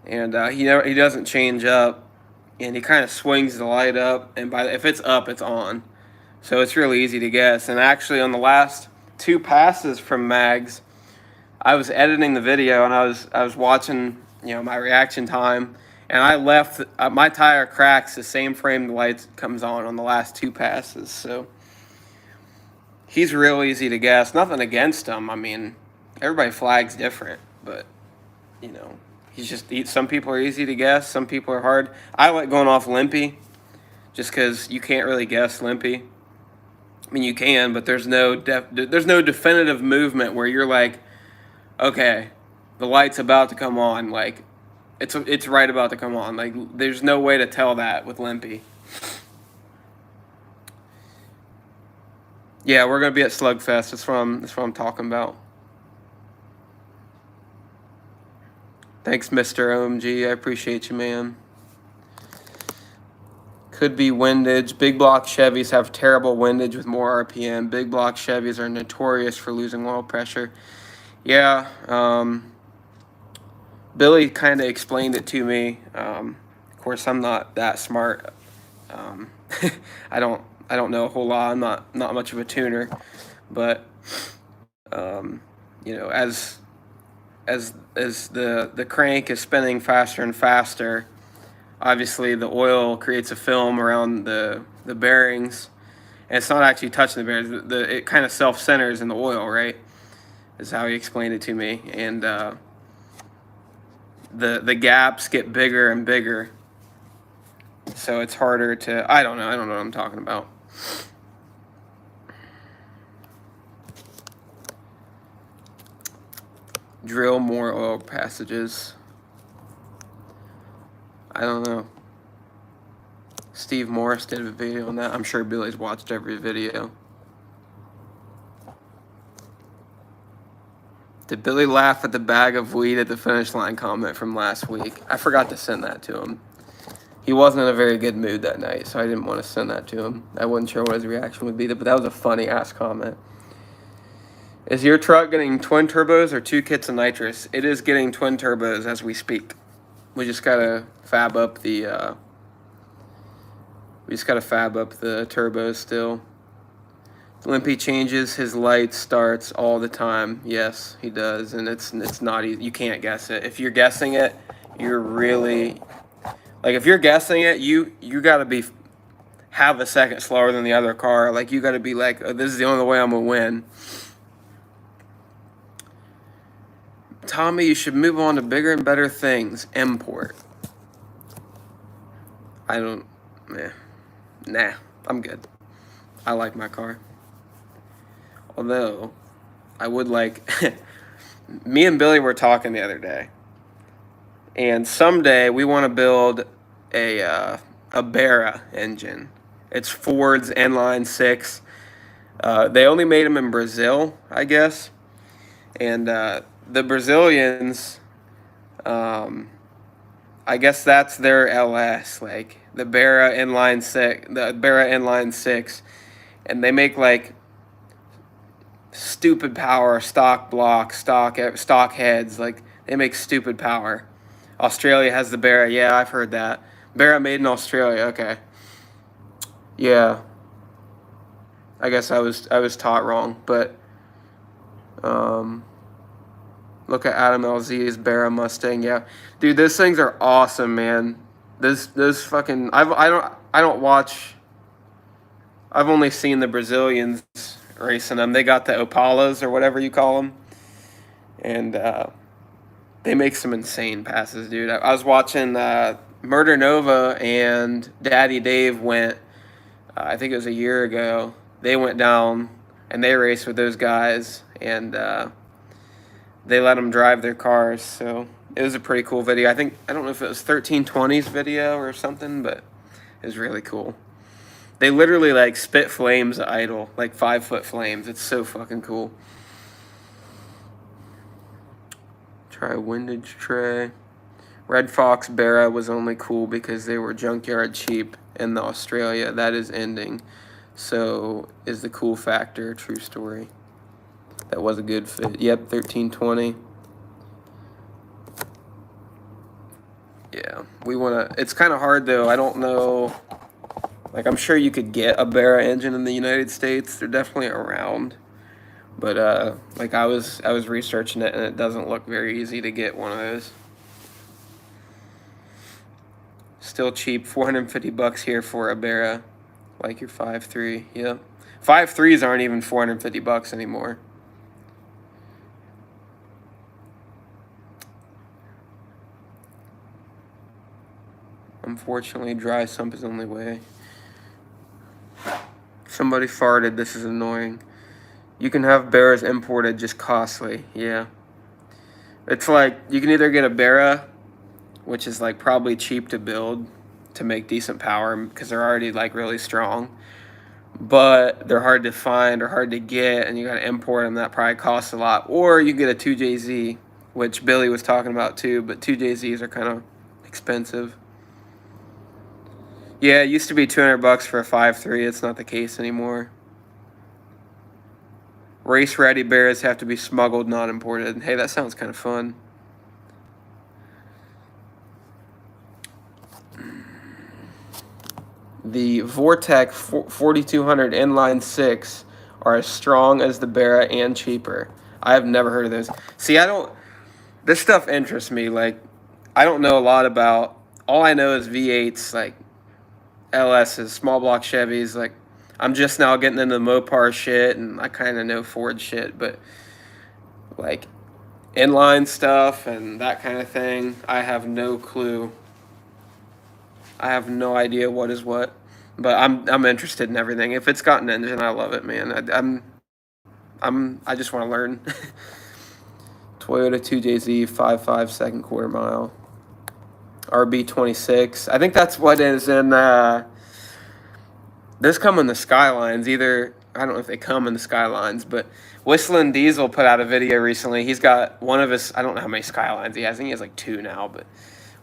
And he doesn't change up. And he kind of swings the light up. And if it's up, it's on. So it's really easy to guess. And actually, on the last 2 passes from Mags, I was editing the video and I was watching, my reaction time, and I left my tire cracks the same frame the light comes on the last 2 passes. So he's real easy to guess. Nothing against him. I mean, everybody flags different, but some people are easy to guess, some people are hard. I like going off Limpy, just because you can't really guess Limpy. I mean, you can, but there's no definitive movement where you're like, okay, the light's about to come on. Like, it's right about to come on. Like, there's no way to tell that with Limpy. Yeah, we're gonna be at Slugfest. That's what I'm talking about. Thanks, Mr. OMG. I appreciate you, man. Could be windage. Big block Chevys have terrible windage with more RPM. Big block Chevys are notorious for losing oil pressure. Yeah, Billy kind of explained it to me. Of course, I'm not that smart. I don't know a whole lot. I'm not much of a tuner, but you know, as the crank is spinning faster and faster, obviously the oil creates a film around the bearings, and it's not actually touching the bearings. It kind of self-centers in the oil, right? Is how he explained it to me, and the gaps get bigger and bigger, so it's harder to. I don't know what I'm talking about. Drill more oil passages. I don't know. Steve Morris did a video on that. I'm sure Billy's watched every video. Did Billy laugh at the bag of weed at the finish line comment from last week? I forgot to send that to him. He wasn't in a very good mood that night, so I didn't want to send that to him. I wasn't sure what his reaction would be, but that was a funny-ass comment. Is your truck getting twin turbos or 2 kits of nitrous? It is getting twin turbos as we speak. We just gotta fab up the turbos still. Limpy changes his light starts all the time. Yes, he does, and it's not easy. You can't guess it. If you're guessing it, you're really like if you're guessing it, you gotta be have a second slower than the other car. Like you gotta be like, oh, this is the only way I'm gonna win. Tommy, you should move on to bigger and better things. Import. I don't. Nah, I'm good. I like my car. Although, I would like. Me and Billy were talking the other day, and someday we want to build a Barra engine. It's Ford's inline 6. They only made them in Brazil, I guess, and the Brazilians, I guess that's their LS, like the Barra inline 6, and they make like stupid power, stock blocks, stock heads, like they make stupid power. Australia has the Barra. Yeah, I've heard that. Barra made in Australia. Okay. Yeah. I guess I was taught wrong, but look at Adam LZ's Barra Mustang. Yeah, dude, those things are awesome, man. Those fucking I don't watch. I've only seen the Brazilians racing them. They got the Opalas or whatever you call them, and they make some insane passes, dude. I was watching Murder Nova and Daddy Dave went. I think it was a year ago. They went down and they raced with those guys, and they let them drive their cars. So it was a pretty cool video. I don't know if it was 1320's video or something, but it was really cool. They literally like spit flames at idle, like 5-foot flames. It's so fucking cool. Try windage tray. Red Fox Barra was only cool because they were junkyard cheap in the Australia. That is ending. So is the cool factor. True story. That was a good fit. Yep, 1320. Yeah, we want to. It's kind of hard though. I don't know. Like, I'm sure you could get a Barra engine in the United States. They're definitely around. But like I was researching it, and it doesn't look very easy to get one of those. Still cheap, $450 here for a Barra, like your 5.3. Yeah, 5.3s aren't even $450 anymore. Unfortunately, dry sump is the only way. Somebody farted. This is annoying. You can have Barras imported, just costly. Yeah. It's like, you can either get a Barra, which is like probably cheap to build to make decent power because they're already like really strong, but they're hard to find or hard to get, and you got to import them. That probably costs a lot. Or you get a 2JZ, which Billy was talking about too, but 2JZs are kind of expensive. Yeah, it used to be $200 for a 5.3. It's not the case anymore. Race ready Barras have to be smuggled, not imported. Hey, that sounds kind of fun. The Vortec 4200 inline 6 are as strong as the Barra and cheaper. I have never heard of those. See, this stuff interests me. Like, I don't know a lot about, all I know is V8s, like LSs, small block Chevys. Like, I'm just now getting into the Mopar shit, and I kind of know Ford shit, but like inline stuff and that kind of thing, I have no clue. I have no idea what is what, but I'm interested in everything. If it's got an engine, I love it, man. I just want to learn. Toyota 2JZ 5.5 second quarter mile. RB26. I think that's what is in. Those come in the Skylines. Either, I don't know if they come in the Skylines, but Whistling Diesel put out a video recently. He's got one of his. I don't know how many Skylines he has. I think he has like 2 now, but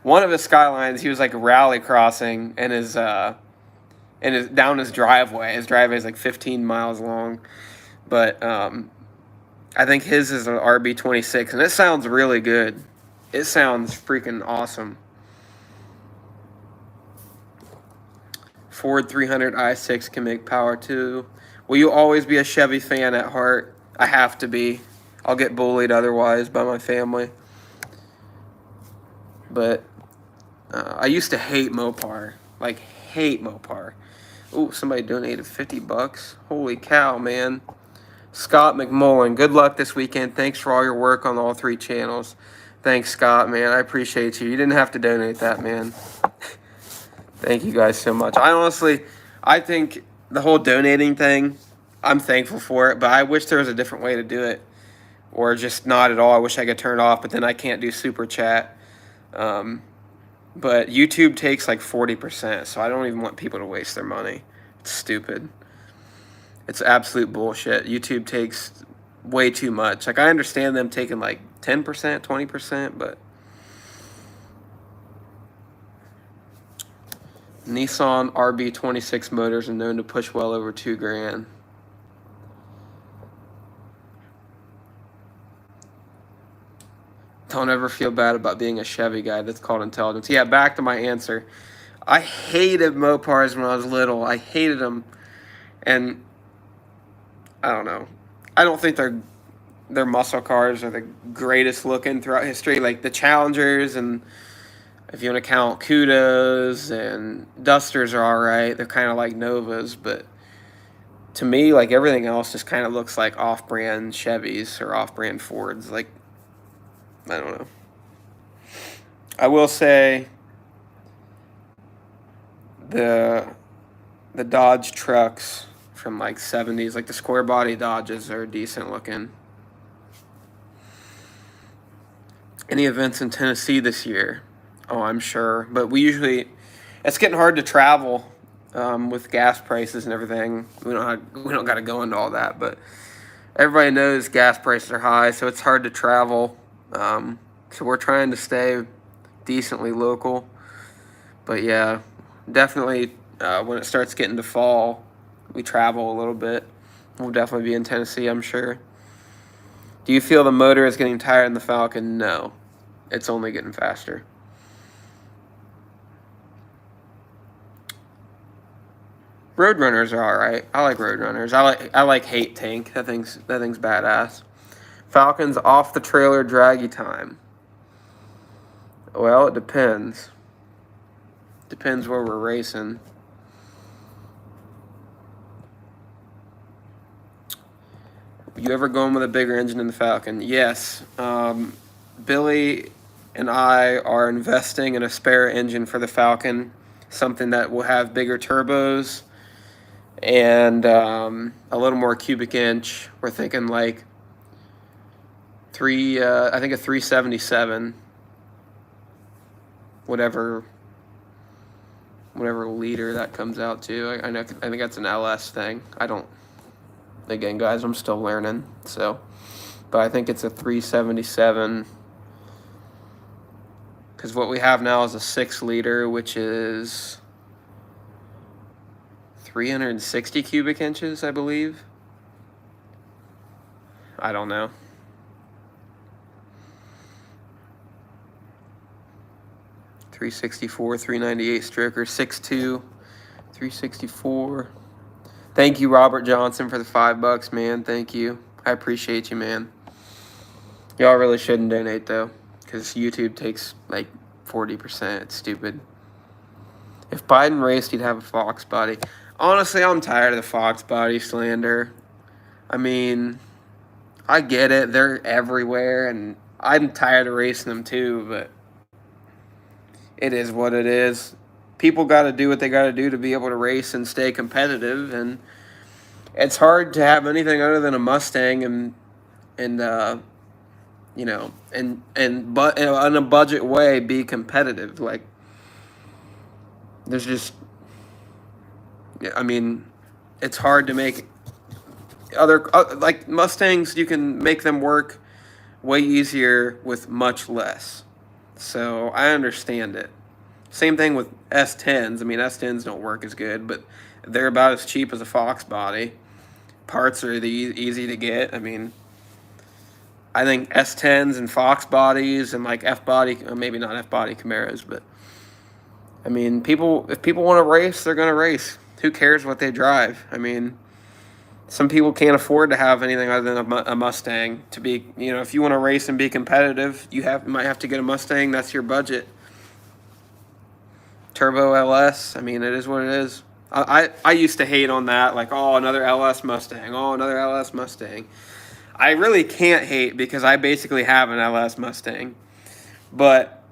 one of his Skylines, he was like rally crossing and his down his driveway. His driveway is like 15 miles long, but I think his is an RB26, and it sounds really good. It sounds freaking awesome. Ford 300 i6 can make power too. Will you always be a Chevy fan at heart? I have to be. I'll get bullied otherwise by my family. But I used to hate Mopar. Like, hate Mopar. Ooh, somebody donated $50. Holy cow, man. Scott McMullen, good luck this weekend. Thanks for all your work on all 3 channels. Thanks, Scott, man. I appreciate you. You didn't have to donate that, man. Thank you guys so much. I think the whole donating thing, I'm thankful for it, but I wish there was a different way to do it. Or just not at all. I wish I could turn it off, but then I can't do super chat. But YouTube takes like 40%, so I don't even want people to waste their money. It's stupid. It's absolute bullshit. YouTube takes way too much. Like, I understand them taking like 10%, 20%, but Nissan RB26 motors are known to push well over $2,000. Don't ever feel bad about being a Chevy guy. That's called intelligence. Yeah, back to my answer. I hated Mopars when I was little. I hated them. And I don't know. I don't think their muscle cars are the greatest looking throughout history. Like the Challengers, and if you want to count Cudas and Dusters, are all right. They're kind of like Novas, but to me, like everything else just kind of looks like off-brand Chevys or off-brand Fords. Like, I don't know. I will say the Dodge trucks from like 70s, like the square body Dodges, are decent looking. Any events in Tennessee this year? Oh, I'm sure. But it's getting hard to travel with gas prices and everything. We don't got to go into all that, but everybody knows gas prices are high, so it's hard to travel. So we're trying to stay decently local. But yeah, definitely when it starts getting to fall, we travel a little bit. We'll definitely be in Tennessee, I'm sure. Do you feel the motor is getting tired in the Falcon? No. It's only getting faster. Roadrunners are alright. I like Roadrunners. I like Hate Tank. That thing's badass. Falcon's off the trailer draggy time. Well, it depends. Depends where we're racing. You ever going with a bigger engine in the Falcon? Yes. Billy and I are investing in a spare engine for the Falcon, something that will have bigger turbos and a little more cubic inch. We're thinking like I think a 377, whatever liter that comes out to. I think that's an LS thing. Again, guys, I'm still learning, so, but I think it's a 377, because what we have now is a 6-liter, which is 360 cubic inches, I believe. I don't know. .364, 398 stroker, 6.2, 364. Thank you, Robert Johnson, for the $5, man. Thank you. I appreciate you, man. Y'all really shouldn't donate, though, because YouTube takes like 40%. It's stupid. If Biden raced, he'd have a Fox body. Honestly, I'm tired of the Fox body slander. I mean, I get it. They're everywhere, and I'm tired of racing them too, but it is what it is. People got to do what they got to do to be able to race and stay competitive, and it's hard to have anything other than a Mustang and you know, but in a budget way be competitive. Like, there's just, I mean, it's hard to make like Mustangs, you can make them work way easier with much less. So I understand it. Same thing with S10s. I mean, S10s don't work as good, but they're about as cheap as a Fox body. Parts are easy to get. I mean, I think S10s and Fox bodies and like F-body, maybe not F-body Camaros, but I mean, if people want to race, they're going to race. Who cares what they drive? I mean, some people can't afford to have anything other than a Mustang to be, you know, if you want to race and be competitive, you might have to get a Mustang. That's your budget. Turbo LS, I mean, it is what it is. I used to hate on that, like, oh, another LS Mustang, oh, another LS Mustang. I really can't hate because I basically have an LS Mustang. But,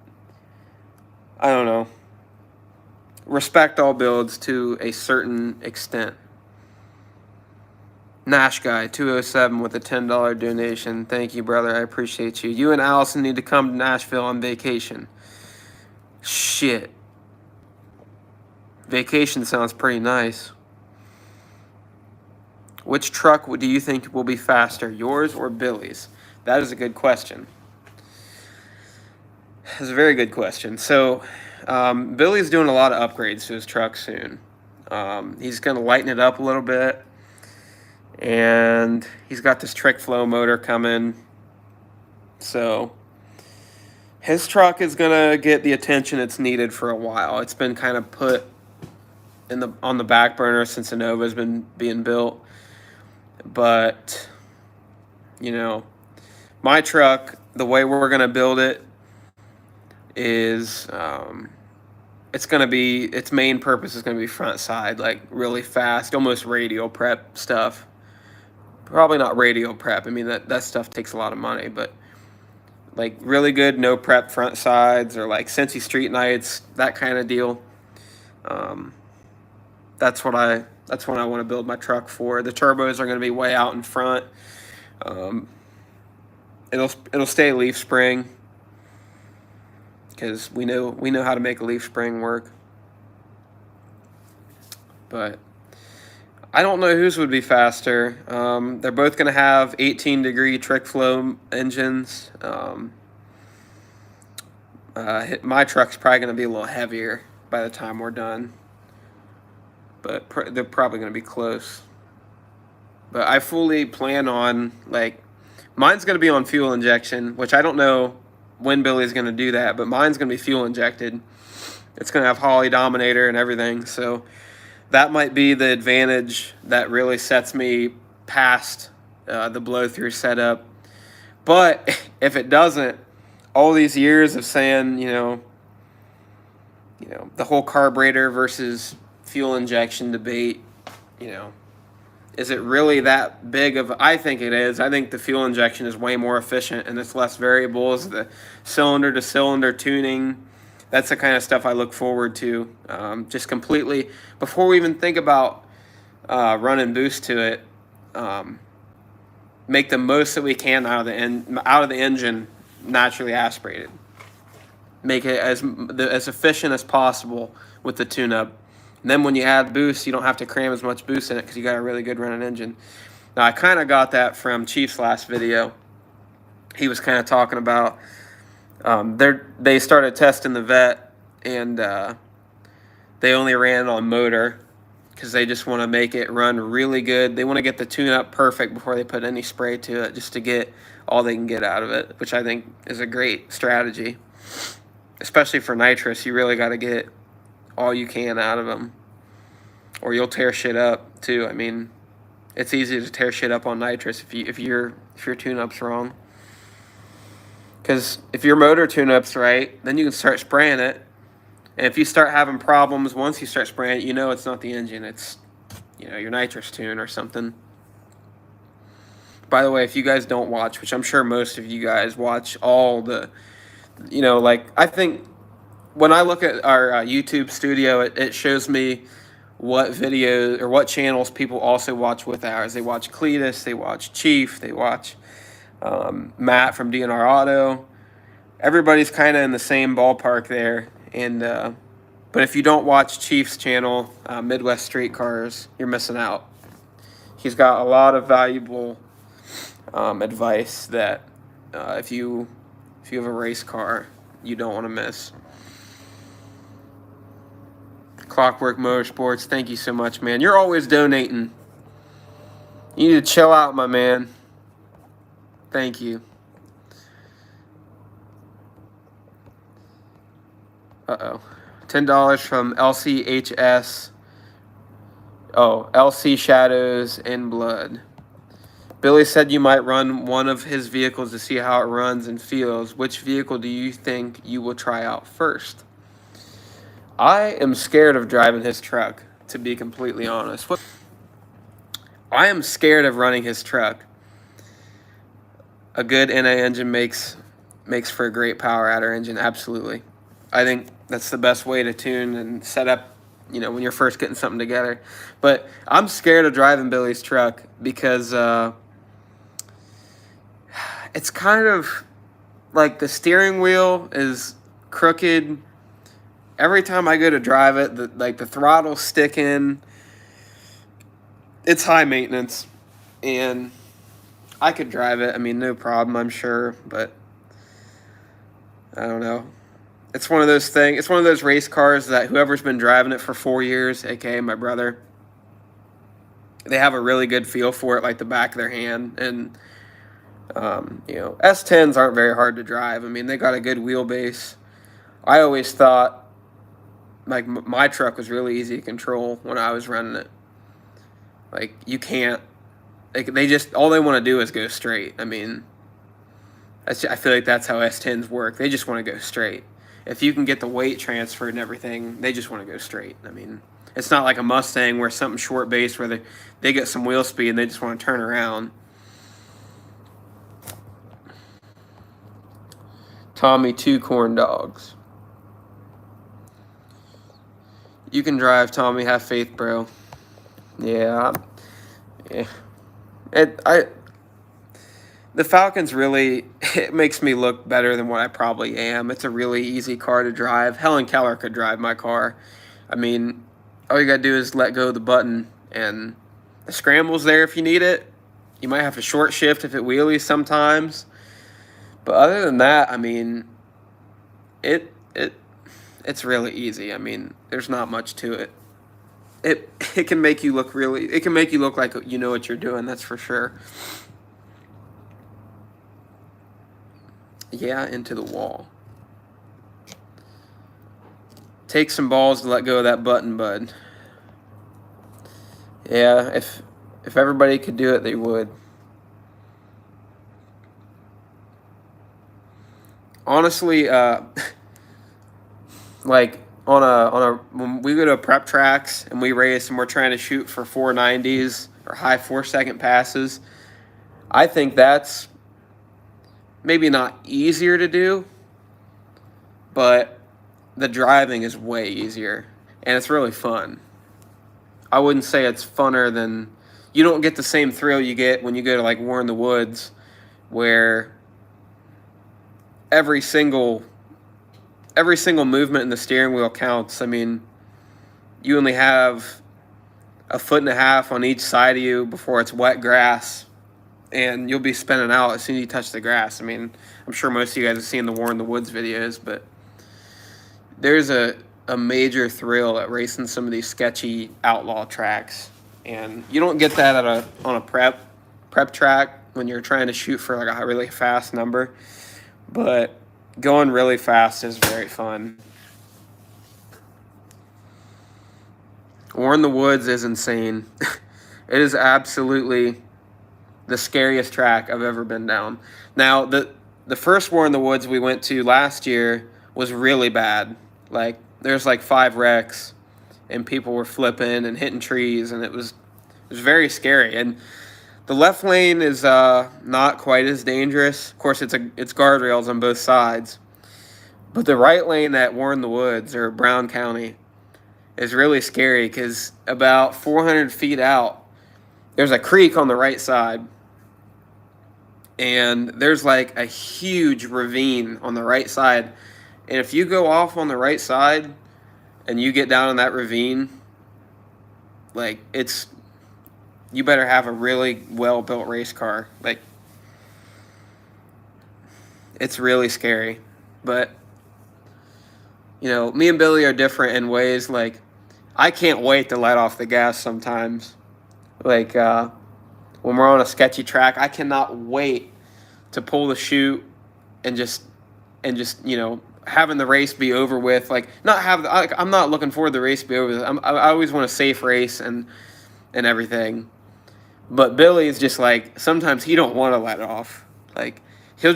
I don't know. Respect all builds to a certain extent. Nash Guy, 207 with a $10 donation. Thank you, brother. I appreciate you. You and Allison need to come to Nashville on vacation. Shit. Vacation sounds pretty nice. Which truck do you think will be faster, yours or Billy's? That is a good question. That's a very good question. So, Billy's doing a lot of upgrades to his truck soon. He's going to lighten it up a little bit. And he's got this trick flow motor coming. So, his truck is going to get the attention it's needed for a while. It's been kind of put on the back burner since the Nova's been being built. But, you know, my truck, the way we're going to build it is, its main purpose is going to be front side, like really fast, almost radio prep stuff. Probably not radio prep. I mean, that stuff takes a lot of money, but like really good no prep front sides, or like Cincy Street Nights, that kind of deal. That's what I want to build my truck for. The turbos are going to be way out in front. It'll stay leaf spring, because we know how to make a leaf spring work. But I don't know whose would be faster. They're both going to have 18-degree trick flow engines. My truck's probably going to be a little heavier by the time we're done, but they're probably going to be close. But I fully plan on, like, mine's going to be on fuel injection, which I don't know when Billy's going to do that, but mine's going to be fuel injected. It's going to have Holley Dominator and everything, so that might be the advantage that really sets me past the blow-through setup. But if it doesn't, all these years of saying, you know, the whole carburetor versus fuel injection debate, you know, is it really that big of? I think it is. I think the fuel injection is way more efficient and it's less variables. The cylinder-to-cylinder tuning, that's the kind of stuff I look forward to. Just completely, before we even think about run and boost to it. Make the most that we can out of the engine naturally aspirated. Make it as efficient as possible with the tune-up. And then when you add boost, you don't have to cram as much boost in it because you got a really good running engine. Now, I kind of got that from Chief's last video. He was kind of talking about they started testing the vet, and they only ran on motor because they just want to make it run really good. They want to get the tune-up perfect before they put any spray to it, just to get all they can get out of it, which I think is a great strategy. Especially for nitrous, you really got to get all you can out of them, or you'll tear shit up too. I mean, it's easy to tear shit up on nitrous if your tune-up's wrong. Because if your motor tune-up's right, then you can start spraying it. And if you start having problems once you start spraying it, you know it's not the engine. It's, your nitrous tune or something. By the way, if you guys don't watch, which I'm sure most of you guys watch all the, I think when I look at our YouTube studio, it shows me what videos or what channels people also watch with ours. They watch Cletus, they watch Chief, they watch Matt from DNR Auto. Everybody's kind of in the same ballpark there. And but if you don't watch Chief's channel, Midwest Street Cars, you're missing out. He's got a lot of valuable advice that if you have a race car, you don't want to miss. Clockwork Motorsports, thank you so much, man. You're always donating. You need to chill out, my man. Thank you. Uh-oh. $10 from LCHS. Oh, LC Shadows in Blood. Billy said you might run one of his vehicles to see how it runs and feels. Which vehicle do you think you will try out first? I am scared of driving his truck, to be completely honest. I am scared of running his truck. A good NA engine makes for a great power adder engine, absolutely. I think that's the best way to tune and set up, when you're first getting something together. But I'm scared of driving Billy's truck because it's kind of like the steering wheel is crooked. Every time I go to drive it, the throttle's sticking. It's high maintenance, and I could drive it. I mean, no problem, I'm sure, but I don't know. It's one of those things. It's one of those race cars that whoever's been driving it for 4 years, aka my brother, they have a really good feel for it, like the back of their hand. And S10s aren't very hard to drive. I mean, they got a good wheelbase. I always thought like my truck was really easy to control when I was running it. Like, you can't. They just, all they want to do is go straight. I mean, I feel like that's how S10s work. They just want to go straight. If you can get the weight transferred and everything, they just want to go straight. I mean, it's not like a Mustang where something short base where they get some wheel speed and they just want to turn around. Tommy, 2 corn dogs. You can drive, Tommy. Have faith, bro. Yeah. The Falcon's really, it makes me look better than what I probably am. It's a really easy car to drive. Helen Keller could drive my car. I mean, all you gotta do is let go of the button, and the scramble's there if you need it. You might have to short shift if it wheelies sometimes. But other than that, I mean, it's really easy. I mean, there's not much to it. It can make you look like you know what you're doing, that's for sure. Yeah, into the wall. Take some balls to let go of that button, bud. Yeah, if everybody could do it, they would. Honestly, like when we go to prep tracks and we race and we're trying to shoot for 490s or high 4-second passes, I think that's maybe not easier to do, but the driving is way easier and it's really fun. I wouldn't say it's funner than, you don't get the same thrill you get when you go to like War in the Woods, where every single movement in the steering wheel counts. I mean, you only have a foot and a half on each side of you before it's wet grass, and you'll be spinning out as soon as you touch the grass. I mean, I'm sure most of you guys have seen the War in the Woods videos, but there's a major thrill at racing some of these sketchy outlaw tracks, and you don't get that on a prep track when you're trying to shoot for like a really fast number, but going really fast is very fun. War in the Woods is insane. It is absolutely the scariest track I've ever been down. Now, the first War in the Woods we went to last year was really bad. Like, there's like 5 wrecks, and people were flipping and hitting trees, and it was very scary. And the left lane is not quite as dangerous. Of course, it's guardrails on both sides. But the right lane at War in the Woods, or Brown County, is really scary because about 400 feet out, there's a creek on the right side. And there's like a huge ravine on the right side. And if you go off on the right side and you get down in that ravine, like, you better have a really well-built race car. Like, it's really scary. But, you know, me and Billy are different in ways. Like, I can't wait to let off the gas sometimes. Like, when we're on a sketchy track, I cannot wait to pull the chute and just you know, having the race be over with. Like, I'm not looking forward to the race to be over with. I always want a safe race and everything. But Billy is just like, sometimes he don't want to let it off. Like, he'll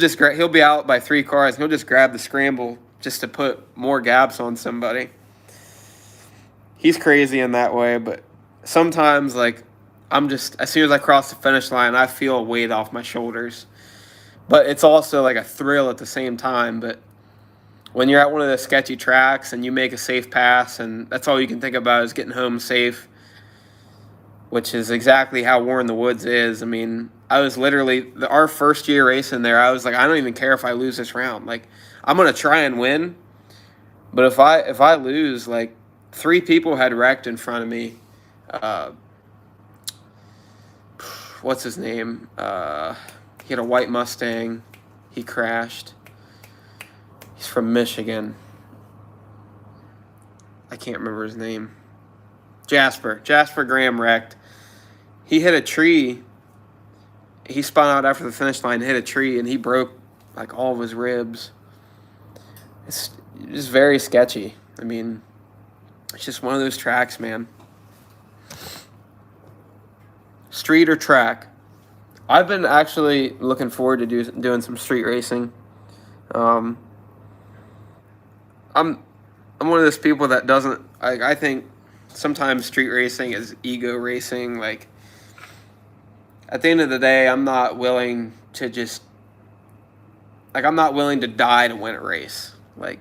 be out by 3 cars, and he'll just grab the scramble just to put more gaps on somebody. He's crazy in that way, but sometimes, like, as soon as I cross the finish line, I feel a weight off my shoulders. But it's also like a thrill at the same time. But when you're at one of the sketchy tracks and you make a safe pass, and that's all you can think about is getting home safe, which is exactly how War in the Woods is. I mean, I was literally, our first year racing there, I was like, I don't even care if I lose this round. Like, I'm going to try and win. But if I lose, like, 3 people had wrecked in front of me. What's his name? He had a white Mustang. He crashed. He's from Michigan. I can't remember his name. Jasper Graham wrecked. He hit a tree. He spun out after the finish line, hit a tree, and he broke like all of his ribs. It's just very sketchy. I mean, it's just one of those tracks, man. Street or track? I've been actually looking forward to doing some street racing. I'm one of those people that doesn't, I think sometimes street racing is ego racing. Like, at the end of the day, I'm not willing to die to win a race. Like,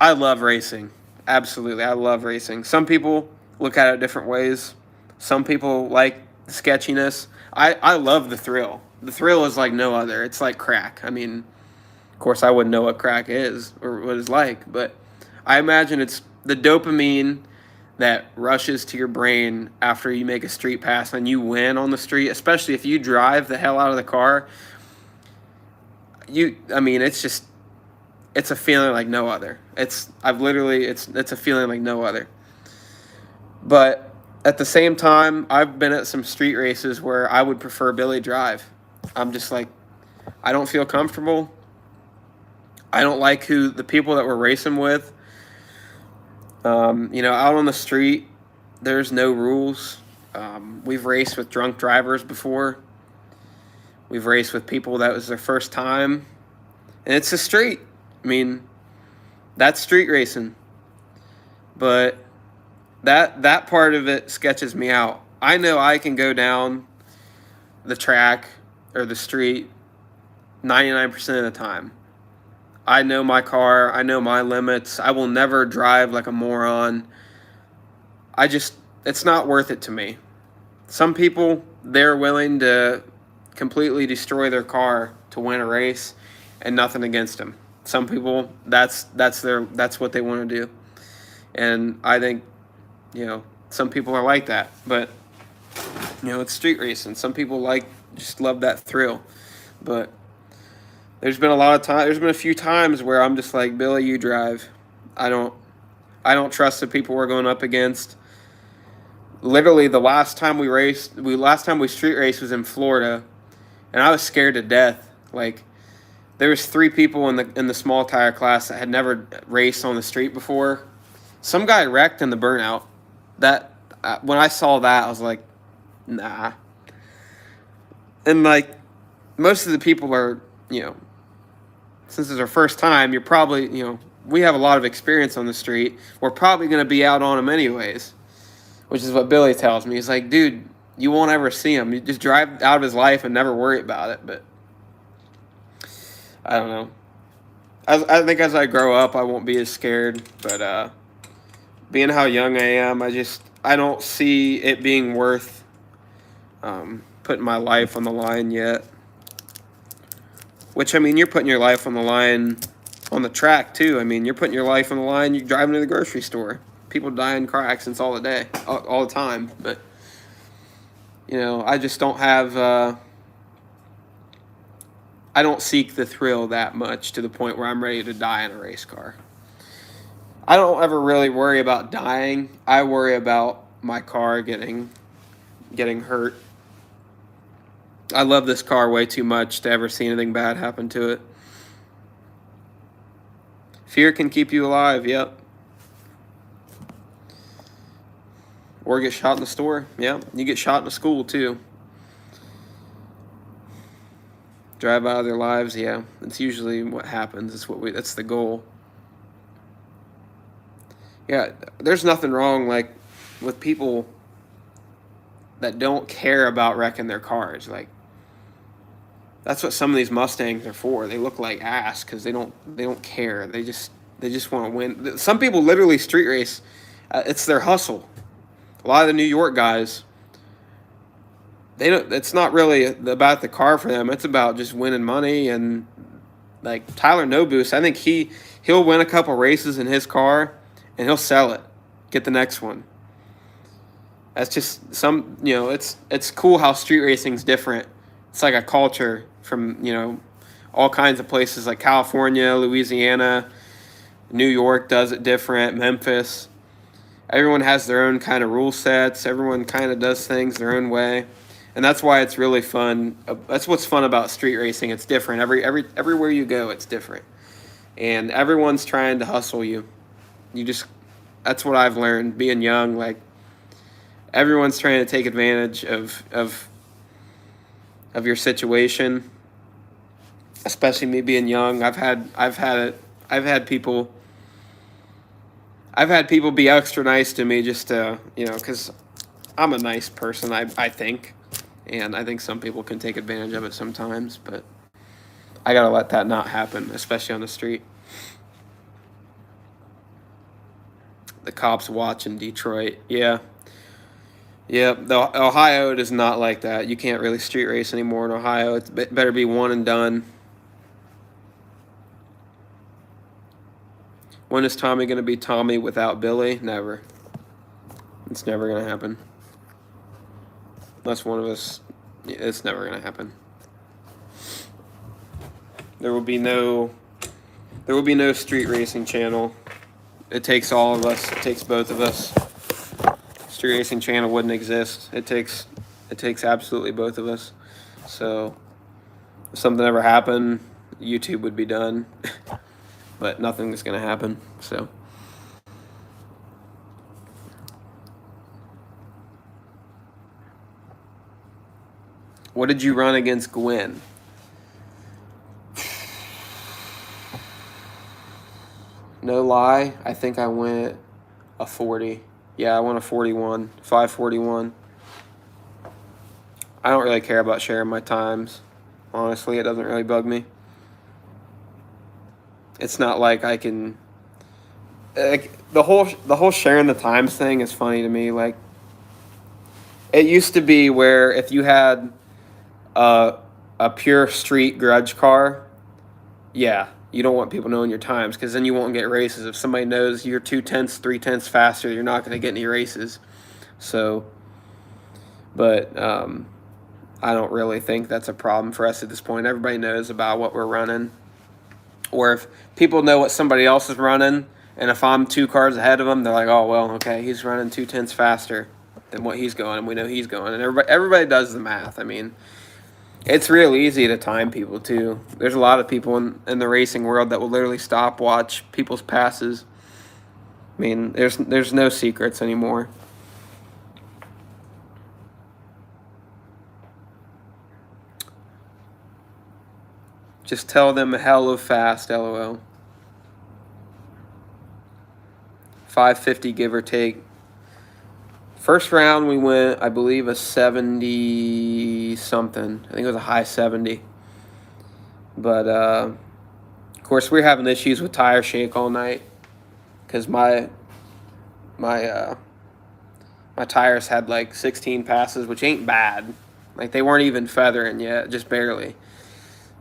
I love racing. Absolutely, I love racing. Some people look at it different ways. Some people like the sketchiness. I love the thrill. The thrill is like no other. It's like crack. I mean, of course, I wouldn't know what crack is or what it's like, but I imagine it's the dopamine that rushes to your brain after you make a street pass and you win on the street, especially if you drive the hell out of the car. It's a feeling like no other. It's a feeling like no other. But at the same time, I've been at some street races where I would prefer Billy drive. I'm just like, I don't feel comfortable. I don't like the people that we're racing with. Out on the street, there's no rules. We've raced with drunk drivers before. We've raced with people that was their first time. And it's a street. I mean, that's street racing. But that part of it sketches me out. I know I can go down the track or the street 99% of the time. I know my car. I know my limits. I will never drive like a moron. it's not worth it to me. Some people, they're willing to completely destroy their car to win a race, and nothing against them. Some people, that's what they want to do, and I think, some people are like that. But it's street racing. Some people just love that thrill. But there's been a few times where I'm just like, Billy, you drive. I don't trust the people we're going up against. Literally, the last time we street raced was in Florida, and I was scared to death. Like, there was 3 people in the small tire class that had never raced on the street before. Some guy wrecked in the burnout. When I saw that, I was like, nah. And like, most of the people are, since it's our first time, you're probably, we have a lot of experience on the street. We're probably going to be out on them anyways, which is what Billy tells me. He's like, dude, you won't ever see him. You just drive out of his life and never worry about it. But I don't know. I think as I grow up, I won't be as scared. But being how young I am, I don't see it being worth putting my life on the line yet. Which, I mean, you're putting your life on the line on the track, too. I mean, you're putting your life on the line. You're driving to the grocery store. People die in car accidents all the time. But, I just don't have... I don't seek the thrill that much to the point where I'm ready to die in a race car. I don't ever really worry about dying. I worry about my car getting hurt. I love this car way too much to ever see anything bad happen to it. Fear can keep you alive, yep. Or get shot in the store, yeah. You get shot in the school, too. Drive out of their lives, yeah. That's usually what happens. That's the goal. Yeah, there's nothing wrong, with people that don't care about wrecking their cars. That's what some of these Mustangs are for. They look like ass because they don't care. They just want to win. Some people literally street race. It's their hustle. A lot of the New York guys, it's not really about the car for them. It's about just winning money. And like Tyler Nobus, I think he'll win a couple races in his car and he'll sell it, get the next one. That's just it's cool how street racing's different. It's like a culture from, all kinds of places like California, Louisiana, New York does it different, Memphis. Everyone has their own kind of rule sets. Everyone kind of does things their own way. And that's why it's really fun. That's what's fun about street racing. It's different. Everywhere you go, it's different. And everyone's trying to hustle you. That's what I've learned being young. Everyone's trying to take advantage of your situation. Especially me being young. I've had people be extra nice to me just to, because I'm a nice person, I think. And I think some people can take advantage of it sometimes, but I got to let that not happen, especially on the street. The cops watch in Detroit. Yeah. Yeah, Ohio, it is not like that. You can't really street race anymore in Ohio. It better be one and done. When is Tommy going to be Tommy without Billy? Never. It's never going to happen. Unless one of us... It's never going to happen. There will be no street racing channel. It takes all of us. It takes both of us. Street racing channel wouldn't exist. It takes absolutely both of us. So if something ever happened, YouTube would be done. But nothing is going to happen. So what did you run against Gwen? No lie, I think I went a 40. Yeah, I went a 41, 541. I don't really care about sharing my times. Honestly, it doesn't really bug me. It's not like I can... the whole sharing the times thing is funny to me. It used to be where if you had a a pure street grudge car, yeah, you don't want people knowing your times because then you won't get races. If somebody knows you're 2/10, 3/10 faster, you're not going to get any races. So, but I don't really think that's a problem for us at this point. Everybody knows about what we're running. Or if people know what somebody else is running, and if I'm 2 cars ahead of them, they're like, oh, well, okay, he's running 2/10 faster than what he's going, and we know he's going. And everybody does the math. I mean, it's real easy to time people, too. There's a lot of people in the racing world that will literally stopwatch people's passes. I mean, there's no secrets anymore. Just tell them hello fast, LOL. 550 give or take. First round we went, I believe, a 70 something. I think it was a high 70. But of course we're having issues with tire shake all night because my tires had like 16 passes, which ain't bad. Like they weren't even feathering yet, just barely.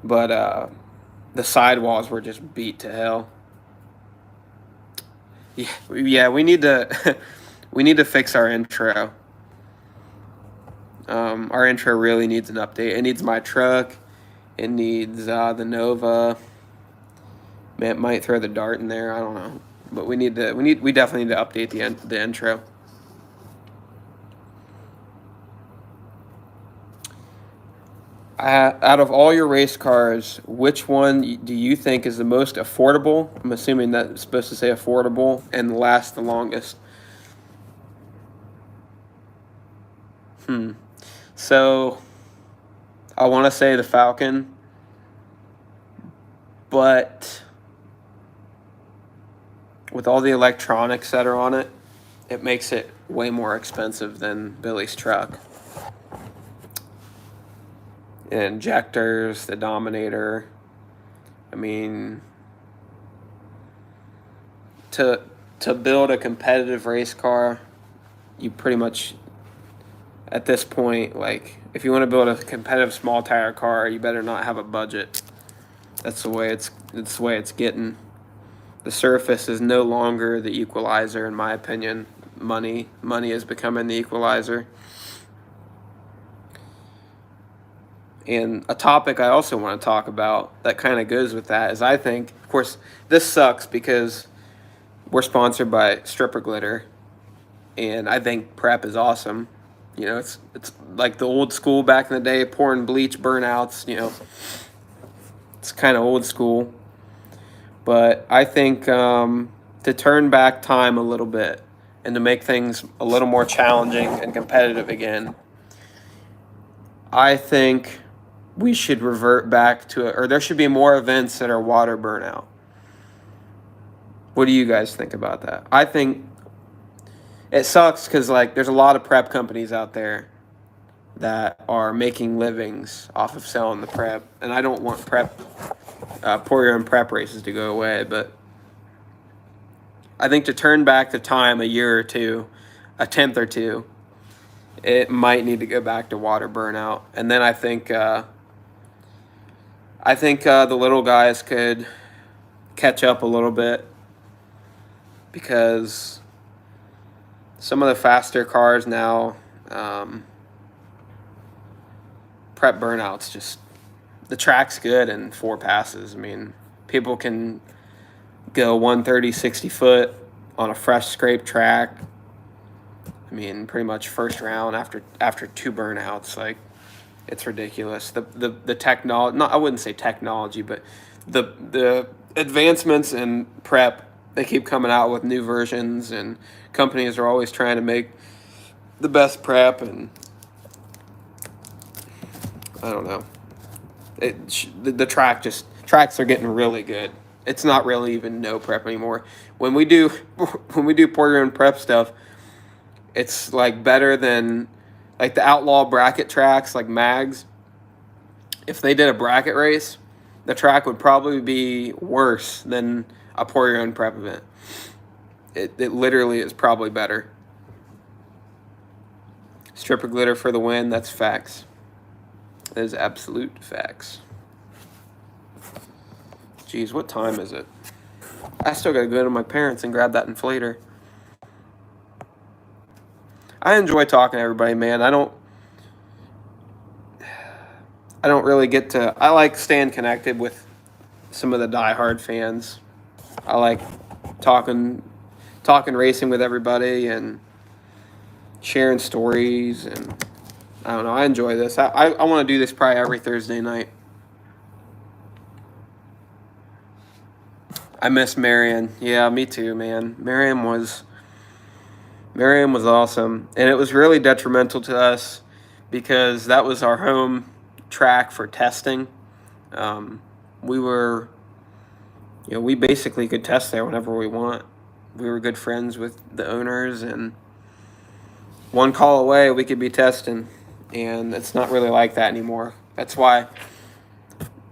But the sidewalls were just beat to hell. Yeah, we need to we need to fix our intro. Our intro really needs an update. It needs my truck. It needs the Nova. It might throw the Dart in there. I don't know, but we definitely need to update the intro. Out of all your race cars, which one do you think is the most affordable? I'm assuming that's supposed to say affordable and last the longest. So I want to say the Falcon, but with all the electronics that are on it, it makes it way more expensive than Billy's truck. Injectors, the Dominator. I mean, to build a competitive race car, you pretty much, at this point, like, if you want to build a competitive small tire car, you better not have a budget. That's the way it's getting. The surface is no longer the equalizer, in my opinion. Money is becoming the equalizer. And a topic I also want to talk about that kind of goes with that is I think, of course, this sucks because we're sponsored by Stripper Glitter, and I think prep is awesome. You know, it's like the old school back in the day, pouring bleach burnouts, you know. It's kind of old school. But I think to turn back time a little bit and to make things a little more challenging and competitive again, I think we should revert back to it, or there should be more events that are water burnout. What do you guys think about that? I think it sucks because, like, there's a lot of prep companies out there that are making livings off of selling the prep, and I don't want pour your own prep races to go away, but I think to turn back the time a year or two, a tenth or two, it might need to go back to water burnout. And then I think the little guys could catch up a little bit because some of the faster cars now, prep burnouts, just the track's good in 4 passes. I mean, people can go 130, 60 foot on a fresh scrape track. I mean, pretty much first round after 2 burnouts. Like, it's ridiculous. The technology, I wouldn't say technology, but the advancements in prep, they keep coming out with new versions, and companies are always trying to make the best prep, and I don't know. The tracks are getting really good. It's not really even no prep anymore. When we do pour your own prep stuff, it's like better than like the outlaw bracket tracks like Mags. If they did a bracket race, the track would probably be worse than a pour your own prep event. It literally is probably better. Stripper glitter for the win. That's facts. That is absolute facts. Jeez, what time is it? I still gotta go to my parents and grab that inflator. I enjoy talking to everybody, man. I don't really get to... I like staying connected with some of the diehard fans. I like talking racing with everybody and sharing stories, and I don't know. I enjoy this. I want to do this probably every Thursday night. I miss Marion. Yeah, me too, man. Marion was awesome, and it was really detrimental to us because that was our home track for testing. We basically could test there whenever we want. We were good friends with the owners, and one call away we could be testing, and it's not really like that anymore. That's why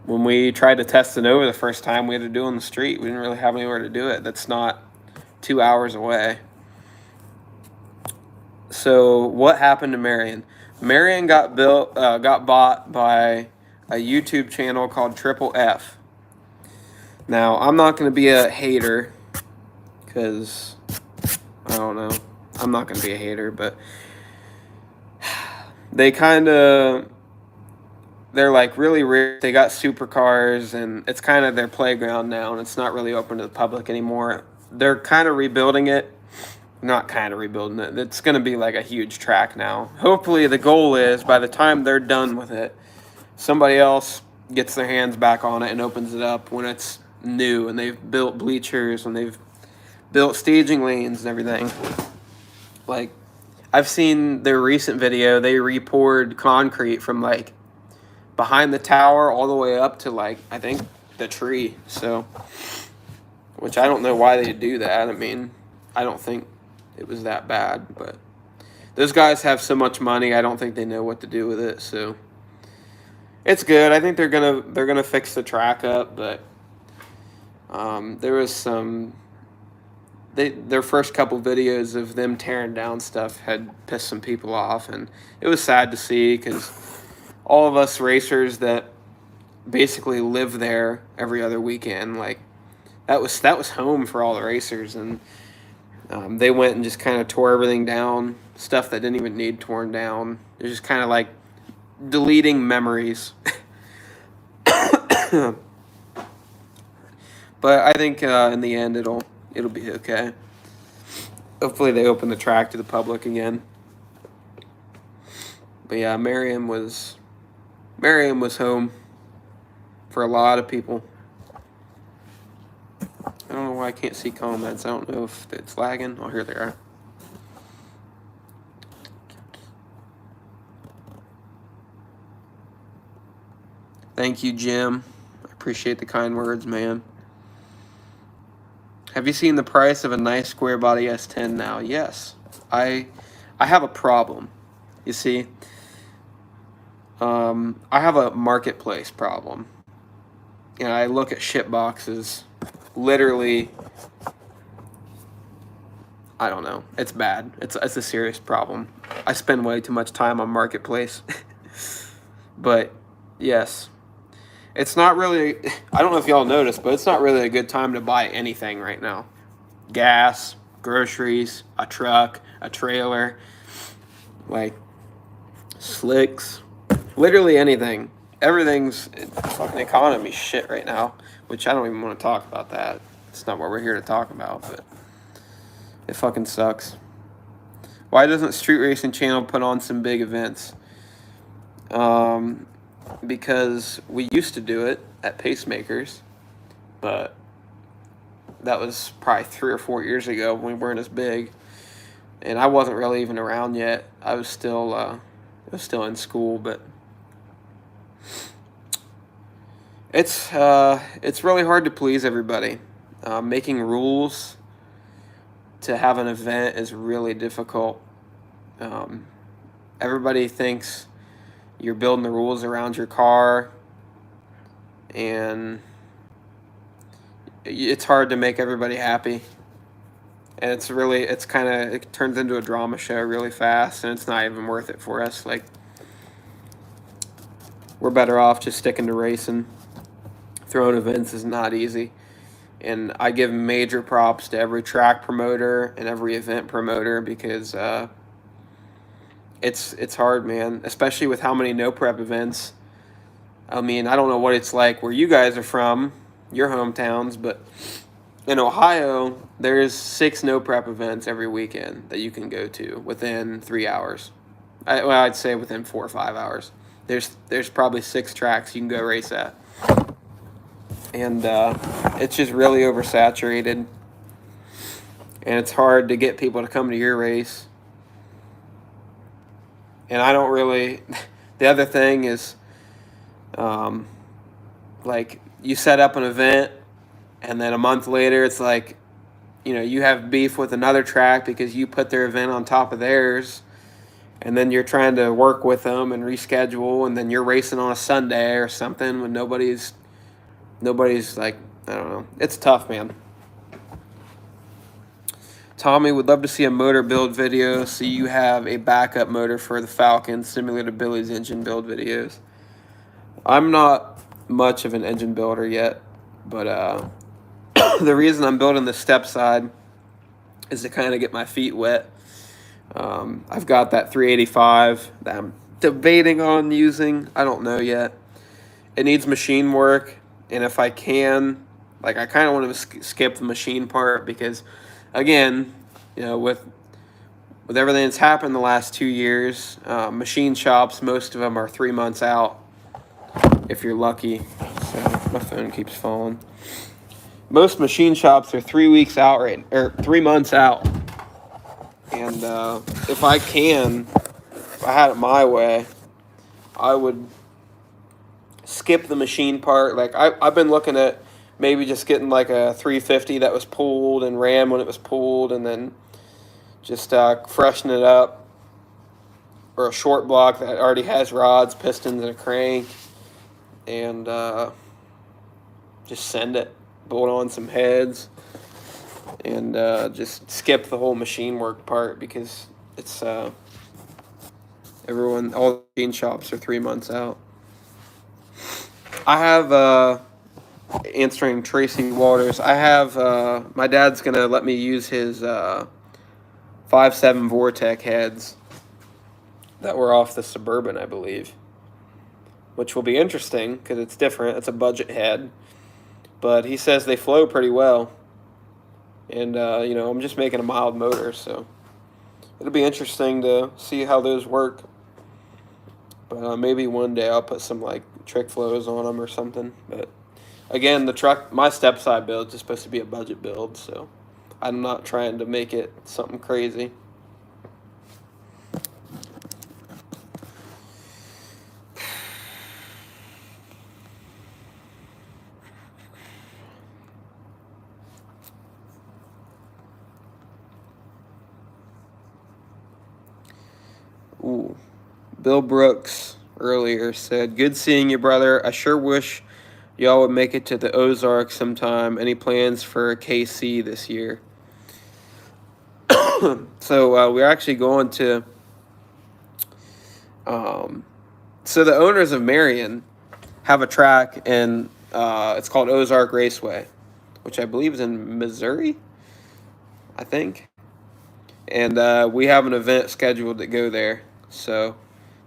when we tried to test it over the first time, we had to do it on the street. We didn't really have anywhere to do it. That's not 2 hours away. So what happened to Marion? Marion got bought by a YouTube channel called Triple F. Now, I'm not going to be a hater because, I don't know, I'm not going to be a hater, but they're like really rich. They got supercars, and it's kind of their playground now, and it's not really open to the public anymore. They're kind of rebuilding it. Not kind of rebuilding it. It's going to be like a huge track now. Hopefully the goal is by the time they're done with it, somebody else gets their hands back on it and opens it up when it's new and they've built bleachers and they've built staging lanes and everything. Like, I've seen their recent video. They re-poured concrete from like behind the tower all the way up to like, I think, the tree. So, which I don't know why they do that. I mean, I don't think it was that bad, but those guys have so much money. I don't think they know what to do with it. So it's good. I think they're gonna fix the track up, but there was some. Their first couple videos of them tearing down stuff had pissed some people off, and it was sad to see because all of us racers that basically live there every other weekend, like that was home for all the racers, and they went and just kind of tore everything down, stuff that didn't even need torn down. They're just kind of like deleting memories. But I think in the end it'll be okay. Hopefully they open the track to the public again. But yeah, Marion was home for a lot of people. I don't know why I can't see comments. I don't know if it's lagging. Oh, here they are. Thank you, Jim. I appreciate the kind words, man. Have you seen the price of a nice square body S10 now? Yes. I have a problem. You see, I have a marketplace problem. And I look at ship boxes. Literally, I don't know. It's bad. It's a serious problem. I spend way too much time on marketplace. But yes, it's not really, I don't know if y'all noticed, but it's not really a good time to buy anything right now. Gas, groceries, a truck, a trailer, like slicks, literally anything. Everything's fucking economy shit right now, which I don't even want to talk about that. It's not what we're here to talk about, but it fucking sucks. Why doesn't Street Racing Channel put on some big events? Because we used to do it at Pacemakers, but that was probably 3 or 4 years ago when we weren't as big, and I wasn't really even around yet. I was still in school, but it's really hard to please everybody. Making rules to have an event is really difficult. Everybody thinks you're building the rules around your car, and it's hard to make everybody happy. and it's kind of, it turns into a drama show really fast, and it's not even worth it for us. Like, we're better off just sticking to racing. Throwing events is not easy, and I give major props to every track promoter and every event promoter, because it's hard, man, especially with how many no prep events. I mean, I don't know what it's like where you guys are from, your hometowns, but in Ohio, there's 6 no prep events every weekend that you can go to within 3 hours. I'd say within 4 or 5 hours. There's probably 6 tracks you can go race at, and it's just really oversaturated, and it's hard to get people to come to your race. And I don't really. The other thing is, like, you set up an event, and then a month later, it's like, you have beef with another track because you put their event on top of theirs, and then you're trying to work with them and reschedule, and then you're racing on a Sunday or something when nobody's like, I don't know. It's tough, man. Tommy would love to see a motor build video, so you have a backup motor for the Falcon, similar to Billy's engine build videos. I'm not much of an engine builder yet, but the reason I'm building the step side is to kind of get my feet wet. I've got that 385 that I'm debating on using. I don't know yet. It needs machine work, and if I can, like, I kind of want to skip the machine part, because, again, with everything that's happened the last 2 years, machine shops, most of them are 3 months out, if you're lucky. So my phone keeps falling. Most machine shops are 3 weeks out, or 3 months out. And if I had it my way, I would skip the machine part. Like, I've been looking at maybe just getting like a 350 that was pulled and ran when it was pulled, and then just freshen it up, or a short block that already has rods, pistons, and a crank, and just send it, bolt on some heads, and just skip the whole machine work part, because it's all the machine shops are 3 months out. I have answering Tracy Waters. I have my dad's gonna let me use his 5.7 Vortec heads that were off the Suburban, I believe, which will be interesting because it's different. It's a budget head, but he says they flow pretty well. And, I'm just making a mild motor, so it'll be interesting to see how those work. But maybe one day I'll put some, like, trick flows on them or something. But, again, my step side build is supposed to be a budget build, so I'm not trying to make it something crazy. Ooh. Bill Brooks earlier said, "Good seeing you, brother. I sure wish y'all would make it to the Ozarks sometime. Any plans for KC this year?" So we're actually going to. So the owners of Marion have a track, and it's called Ozark Raceway, which I believe is in Missouri, I think. And we have an event scheduled to go there, so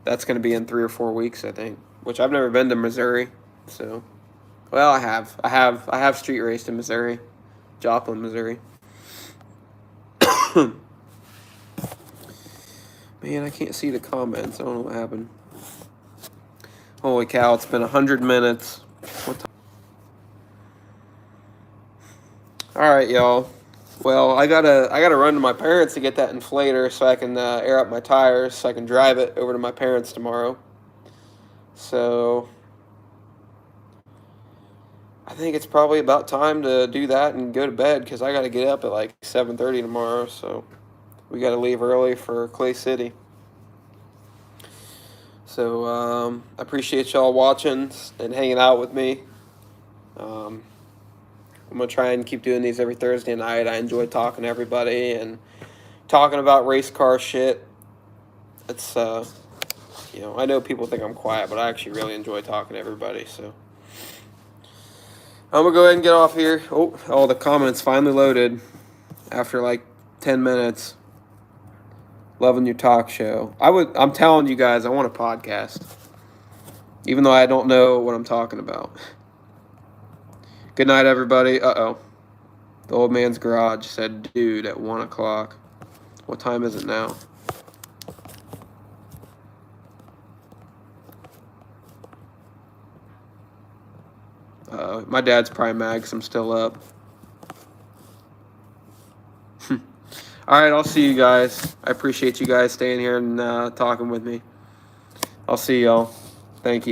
that's going to be in 3 or 4 weeks, I think. Which I've never been to Missouri, so. Well, I have street raced in Missouri, Joplin, Missouri. Man, I can't see the comments. I don't know what happened. Holy cow! It's been 100 minutes. What time? All right, y'all. Well, I gotta run to my parents to get that inflator so I can air up my tires so I can drive it over to my parents tomorrow. So I think it's probably about time to do that and go to bed, because I got to get up at like 7:30 tomorrow. So we got to leave early for Clay City. So I appreciate y'all watching and hanging out with me. I'm going to try and keep doing these every Thursday night. I enjoy talking to everybody and talking about race car shit. It's, you know, I know people think I'm quiet, but I actually really enjoy talking to everybody, so. I'm going to go ahead and get off here. Oh, the comments finally loaded after like 10 minutes. Loving your talk show. I'm telling you guys, I want a podcast. Even though I don't know what I'm talking about. Good night, everybody. Uh-oh. The old man's garage said dude at 1 o'clock. What time is it now? My dad's probably mad because I'm still up. All right, I'll see you guys. I appreciate you guys staying here and talking with me. I'll see y'all. Thank you.